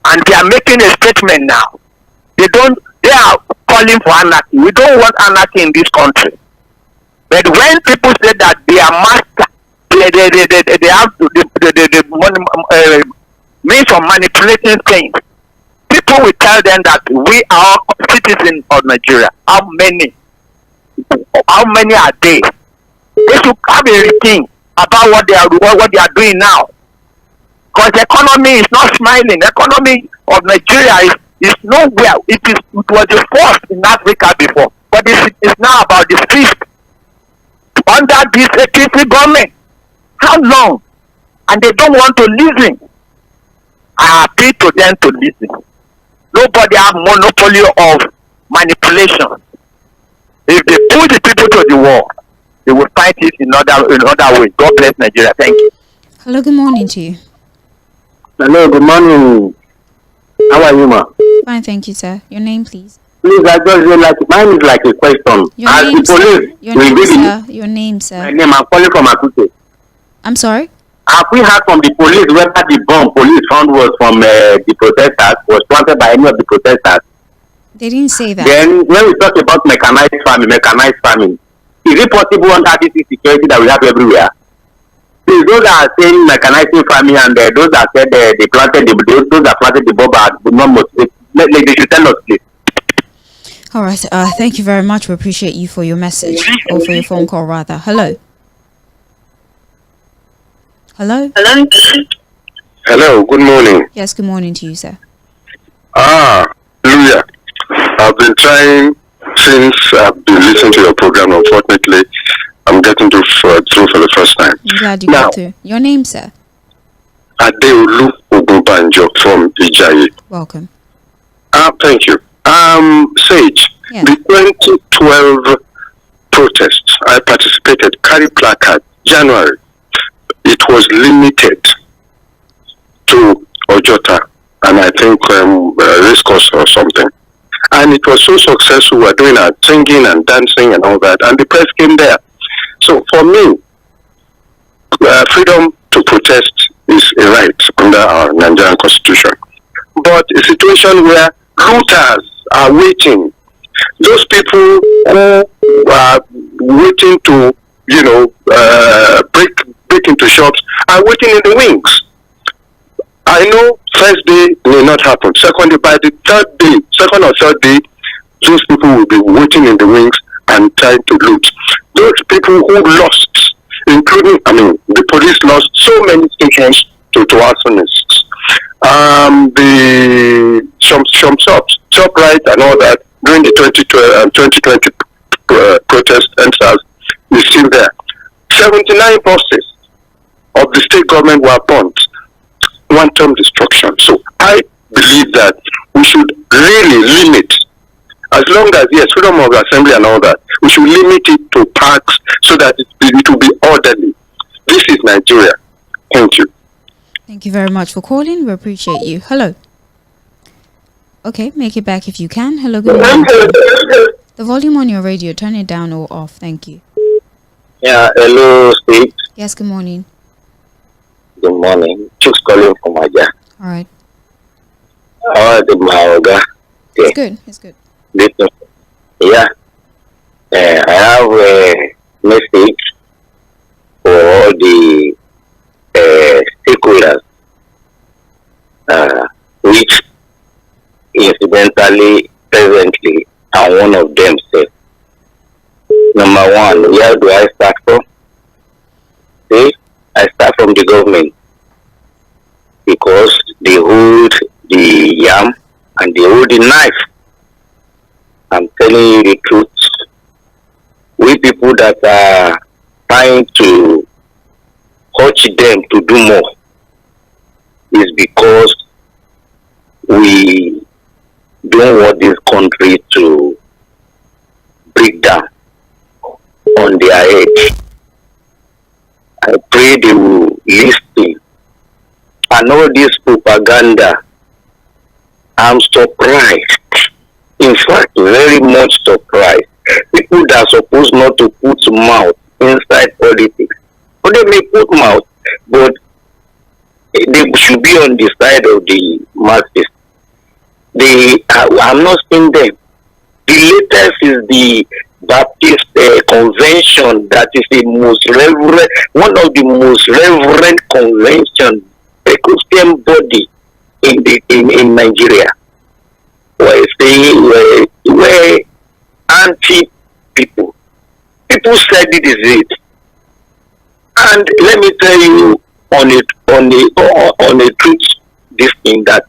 And they are making a statement now. They are calling for anarchy. We don't want anarchy in this country. But when people say that they are master, they have the means of manipulating things, people will tell them that we are citizens of Nigeria. How many are they? They should have a routine about what they are doing now. Because the economy is not smiling. The economy of Nigeria It's nowhere. It was the first in Africa before, but it's now about the fifth under this APC government. How long? And they don't want to listen. I appeal to them to listen. Nobody has monopoly of manipulation. If they push the people to the wall, they will fight it in other ways. God bless Nigeria. Thank you. Hello, good morning to you. Hello, good morning. How are you, ma? Fine, thank you, sir. Your name, please. Please, I just would like, mine is like a question. Your As name, the police, sir. Your name, sir. Your name, my sir. name, I'm calling from Akute. I'm sorry? Have we heard from the police whether the bomb police found was from the protesters, was planted by any of the protesters? They didn't say that. Then, when we talk about mechanized farming, is it possible under this security that we have everywhere? Please, those that are saying mechanizing farming and those that said they planted those that planted the bomb are not motivated, they should tell us, please. All right. Thank you very much. We appreciate you for your message or for your phone call, rather. Hello. Hello. Hello, good morning. Yes. Good morning to you, sir. Hallelujah. I've been trying since I've been listening to your program. Unfortunately, I'm getting through for the first time. I'm glad you got through. Your name, sir? Adeolu Ogunbanjo from Ijayi. Welcome. Thank you. Sage, Yes. the 2012 protests, I participated, carry placard, January. It was limited to Ojota and I think race course or something. And it was so successful. We were doing our singing and dancing and all that, and the press came there. So for me, freedom to protest is a right under our Nigerian constitution. But a situation where looters are waiting, those people who are waiting to, break into shops are waiting in the wings. I know first day may not happen. Secondly, by the second or third day, those people will be waiting in the wings and trying to loot. Those people who lost, including, the police lost so many stations to arsonists. The some shops, ShopRite and all that during the 2020 protest enters is still there. 79 buses of the state government were burnt. Quantum destruction. So I believe that we should really limit, as long as yes, freedom of assembly and all that, we should limit it to parks so that it will be orderly. This is Nigeria. Thank you. Thank you very much for calling. We appreciate you. Hello. Okay, make it back if you can. Hello, good morning. The volume on your radio, turn it down or off. Thank you. Yeah, hello, Steve. Yes, good morning. Good morning. Just calling from Aja. All right. Okay. It's good. It's good. Listen. Yeah. I have a message for all the stakeholders, which incidentally, presently, are one of them. Say, number one, where do I start from? See, I start from the government because they hold the yam and they hold the knife. I'm telling you the truth. We people that are trying to coach them to do more is because we don't want this country to break down on their head. I pray they will listen. And all this propaganda, I'm surprised. In fact, very much surprised. People that are supposed not to put mouth inside politics. But they may put mouth, but they should be on the side of the masses. I'm not seeing them. The latest is the Baptist convention that is the most reverend, one of the most reverend conventions, a Christian body in Nigeria. Where anti people said it is it. And let me tell you on a truth, this thing that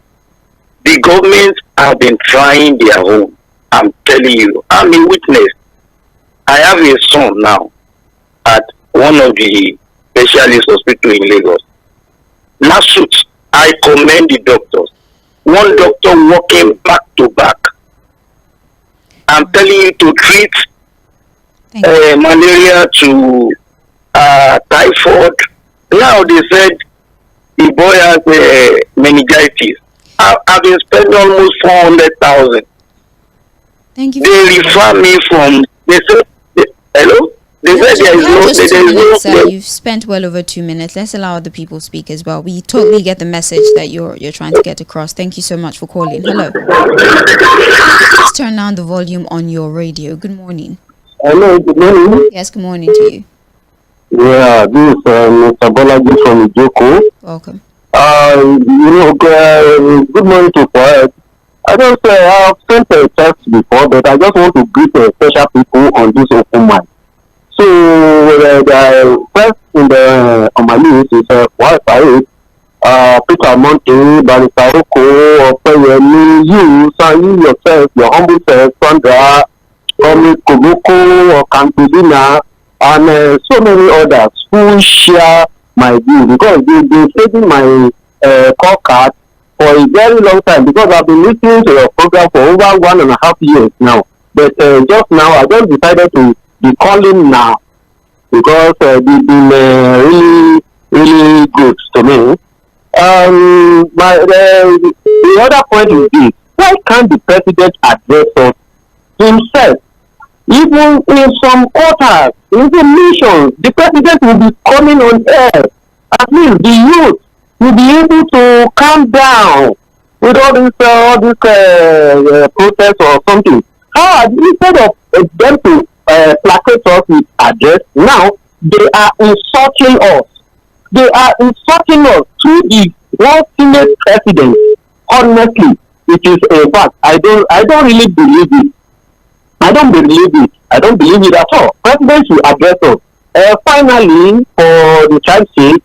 The governments have been trying their own. I'm telling you, I'm a witness. I have a son now at one of the specialist hospitals in Lagos. Last week, I commend the doctors. One doctor working back to back. I'm telling you to treat malaria to typhoid. Now they said the boy has meningitis. I've been spending almost 400,000. Thank you. They refer me from. They said, hello. They said there is no. You've spent well over 2 minutes. Let's allow other people speak as well. We totally get the message that you're trying to get across. Thank you so much for calling. Hello. Please turn down the volume on your radio. Good morning. Hello, good morning. Yes, good morning to you. Yeah, this is Mr. Bolaji from Ijoko. Welcome. Good morning to Fᴜʀᴜs. I don't say I've sent a text before, but I just want to greet special people on this open mic. So the first on my list is Fᴜʀᴜs, Peter Monte, Barrister Oᴘᴜᴜ, you, San, yourself, your humble self, Sandra, Koboko, or Campusina, and so many others who share my view, because they've been taking my call card for a very long time, because I've been listening to your program for over 1.5 years now. But just now, I just decided to be calling now, because they've been really, really good to me. The other point is this: why can't the president address us himself? Even in some quarters, in the nations, the president will be coming on air. At least the youth will be able to calm down with all this protests or something. Instead of them to placate us with address, now they are insulting us. They are insulting us through the one Senate president. Honestly, it is a fact. I don't really believe it. I don't believe it. I don't believe it at all. President should address us. Finally, for the child's sake,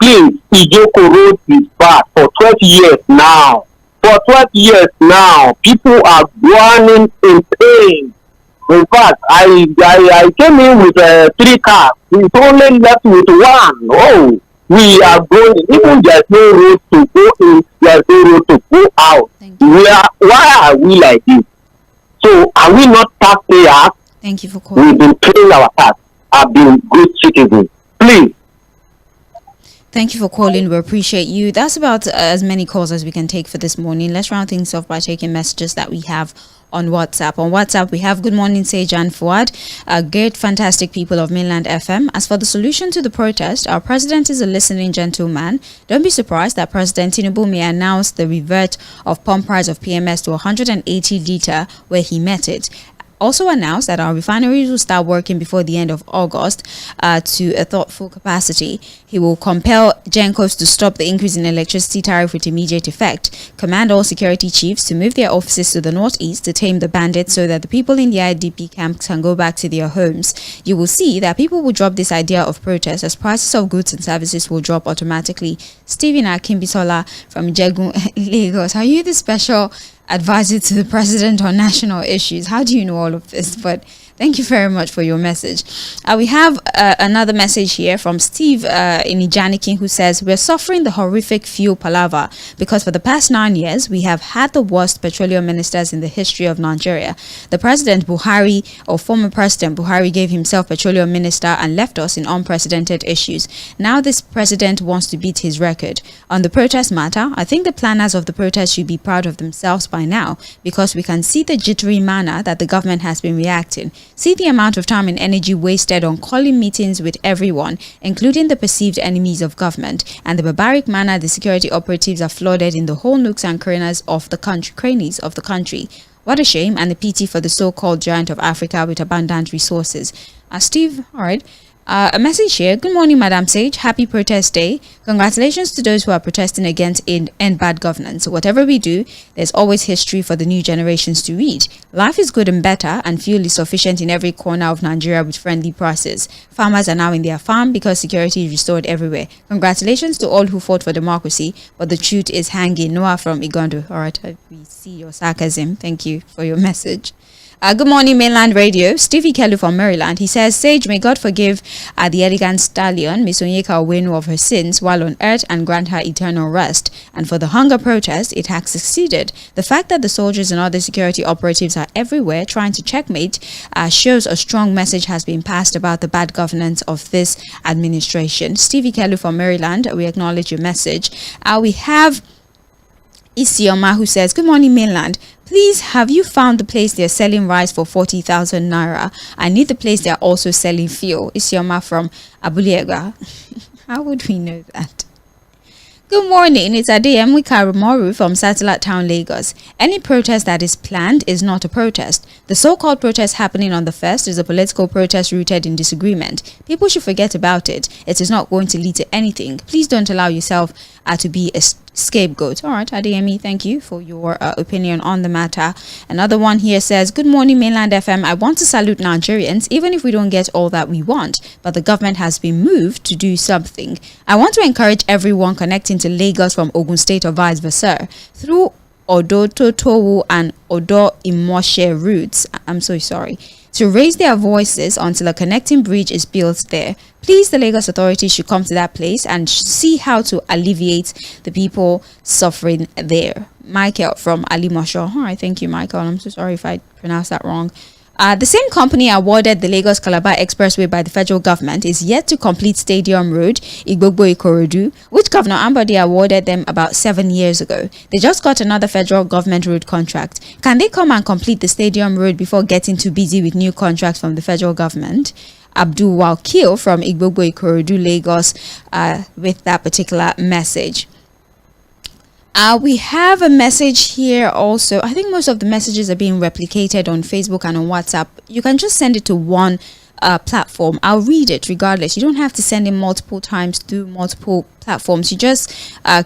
please, Ijoko Road is bad for 12 years now. For 12 years now, people are groaning in pain. In fact, I came in with 3 cars. We only left with 1. Oh, we are going. Even there's no road to go in. There's no road to go out. Why are we like this? So, are we not taxpayers? Thank you for calling. We've been paying our tax. I've been good citizens. Please. Thank you for calling. We appreciate you. That's about as many calls as we can take for this morning. Let's round things off by taking messages that we have on WhatsApp. On WhatsApp, we have Good Morning Sage and Fouad, great, fantastic people of Mainland FM. As for the solution to the protest, our president is a listening gentleman. Don't be surprised that President Tinubu may announce the revert of pump price of PMS to 180 litre where he met it. Also announced that our refineries will start working before the end of August to a thoughtful capacity. He will compel GENCOs to stop the increase in electricity tariff with immediate effect, command all security chiefs to move their offices to the northeast to tame the bandits so that the people in the IDP camps can go back to their homes. You will see that people will drop this idea of protest as prices of goods and services will drop automatically. Stephen Akimbisola from Ijegun, Lagos. Are you the special advisor to the president on national issues? How do you know all of this? But thank you very much for your message. We have another message here from Steve in Ijanikin, who says, we're suffering the horrific fuel palaver because for the past 9 years, we have had the worst petroleum ministers in the history of Nigeria. The President Buhari, or former President Buhari, gave himself petroleum minister and left us in unprecedented issues. Now this president wants to beat his record. On the protest matter, I think the planners of the protest should be proud of themselves by now, because we can see the jittery manner that the government has been reacting. See the amount of time and energy wasted on calling meetings with everyone, including the perceived enemies of government, and the barbaric manner the security operatives are flooded in the whole nooks and crannies of the country. What a shame and a pity for the so-called giant of Africa with abundant resources. Steve, all right. A message here. Good morning, Madam Sage. Happy Protest Day. Congratulations to those who are protesting against end bad governance. Whatever we do, there's always history for the new generations to read. Life is good and better, and fuel is sufficient in every corner of Nigeria with friendly prices. Farmers are now in their farm because security is restored everywhere. Congratulations to all who fought for democracy, but the truth is hanging. Noah from Igondo. All right, we see your sarcasm. Thank you for your message. Good morning, Mainland Radio. 𝐶𝐶 from Maryland. He says, Sage, may God forgive the elegant stallion, Ms. Onyeka Owenu, of her sins while on earth and grant her eternal rest. And for the hunger protest, it has succeeded. The fact that the soldiers and other security operatives are everywhere trying to checkmate shows a strong message has been passed about the bad governance of this administration. 𝐶𝐶 from Maryland, we acknowledge your message. We have Isioma who says, good morning, Mainland. Please, have you found the place they're selling rice for 40,000 naira? I need the place they're also selling fuel. Isioma from Abulega. How would we know that? Good morning, it's Adeyemi Karumoru from Satellite Town, Lagos. Any protest that is planned is not a protest. The so-called protest happening on the 1st is a political protest rooted in disagreement. People should forget about it. It is not going to lead to anything. Please don't allow yourself to be a scapegoat. All right, Adeyemi, thank you for your opinion on the matter. Another one here says, good morning, Mainland FM. I want to salute Nigerians, even if we don't get all that we want, but the government has been moved to do something. I want to encourage everyone connecting to Lagos from Ogun State or vice versa through Odo Totowu and Odo Imoshe routes. I'm so sorry. To raise their voices until a connecting bridge is built there. Please, the Lagos authorities should come to that place and see how to alleviate the people suffering there. Michael from Alimosho. All right, thank you, Michael. I'm so sorry if I pronounced that wrong. The same company awarded the Lagos-Calabar Expressway by the federal government is yet to complete Stadium Road, Igbogbo-Ikorodu, which Governor Ambode awarded them about 7 years ago. They just got another federal government road contract. Can they come and complete the Stadium Road before getting too busy with new contracts from the federal government? Abdul Wakil from Igbogbo-Ikorodu, Lagos, with that particular message. We have a message here also. I think most of the messages are being replicated on Facebook and on WhatsApp. You can just send it to one platform. I'll read it regardless. You don't have to send it multiple times through multiple platforms. You just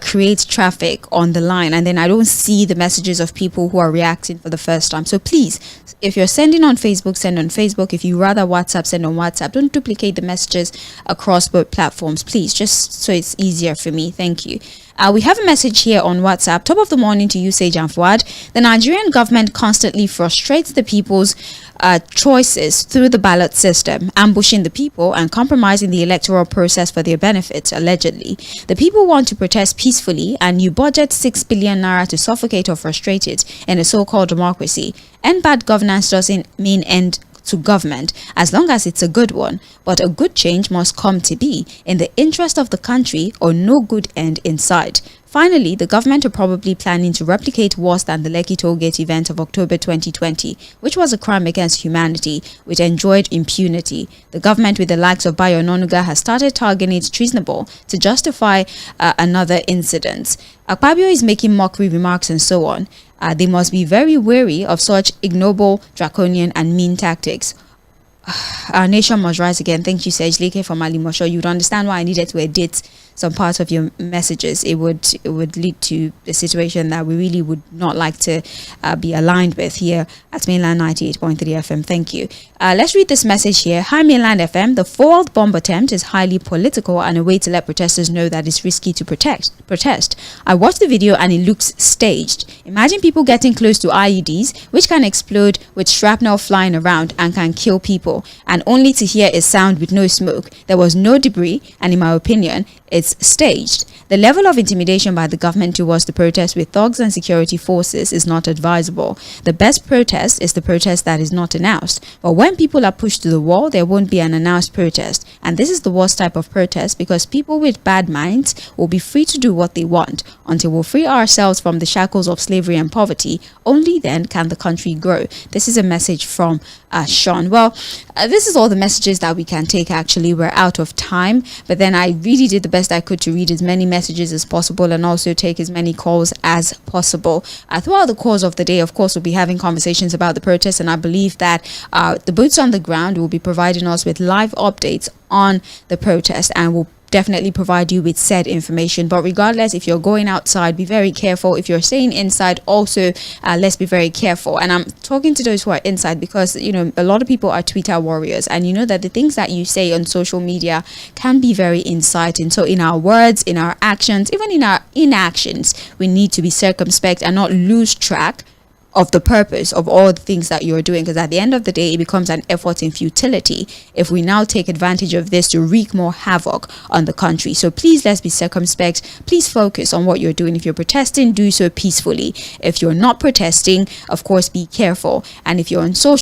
create traffic on the line, and then I don't see the messages of people who are reacting for the first time. So please, if you're sending on Facebook, send on Facebook. If you rather WhatsApp, send on WhatsApp. Don't duplicate the messages across both platforms, please, just so it's easier for me. Thank you. We have a message here on WhatsApp. Top of the morning to you, Sage and Fuad. The Nigerian government constantly frustrates the people's choices through the ballot system, ambushing the people and compromising the electoral process for their benefit, allegedly. The people want to protest peacefully, and you budget 6 billion naira to suffocate or frustrate it in a so-called democracy. And bad governance doesn't mean end to government, as long as it's a good one. But a good change must come to be in the interest of the country, or no good end in sight. Finally, the government are probably planning to replicate worse than the Lekki Tollgate event of October 2020, which was a crime against humanity, which enjoyed impunity. The government, with the likes of Bayo Onanuga, has started targeting it treasonable to justify another incident. Akpabio is making mockery remarks and so on. They must be very wary of such ignoble, draconian and mean tactics. Our nation must rise again. Thank you, Sage Leke from Alimosho. You would understand why I needed to edit some parts of your messages. It would lead to a situation that we really would not like to be aligned with here at Mainland 98.3 FM. Thank you. Let's read this message here. Hi, Mainland FM. The fourth bomb attempt is highly political and a way to let protesters know that it's risky to protest. I watched the video and it looks staged. Imagine people getting close to IEDs, which can explode with shrapnel flying around and can kill people, and only to hear a sound with no smoke. There was no debris, and in my opinion, it's staged. The level of intimidation by the government towards the protest with thugs and security forces is not advisable. The best protest is the protest that is not announced. But when people are pushed to the wall, there won't be an announced protest. And this is the worst type of protest, because people with bad minds will be free to do what they want. Until we free ourselves from the shackles of slavery and poverty, only then can the country grow. This is a message from Sean. Well, this is all the messages that we can take. Actually, we're out of time, but then I really did the best I could to read as many messages as possible and also take as many calls as possible. Throughout the course of the day, of course, we'll be having conversations about the protest, and I believe that the boots on the ground will be providing us with live updates on the protest, and we'll definitely provide you with said information. But regardless, if you're going outside, be very careful. If you're staying inside, also let's be very careful. And I'm talking to those who are inside because, you know, a lot of people are Twitter warriors, and you know that the things that you say on social media can be very inciting. So in our words, in our actions, even in our inactions, we need to be circumspect and not lose track of the purpose of all the things that you're doing, because at the end of the day it becomes an effort in futility if we now take advantage of this to wreak more havoc on the country. So please, let's be circumspect. Please focus on what you're doing. If you're protesting, do so peacefully. If you're not protesting, of course, be careful. And if you're on social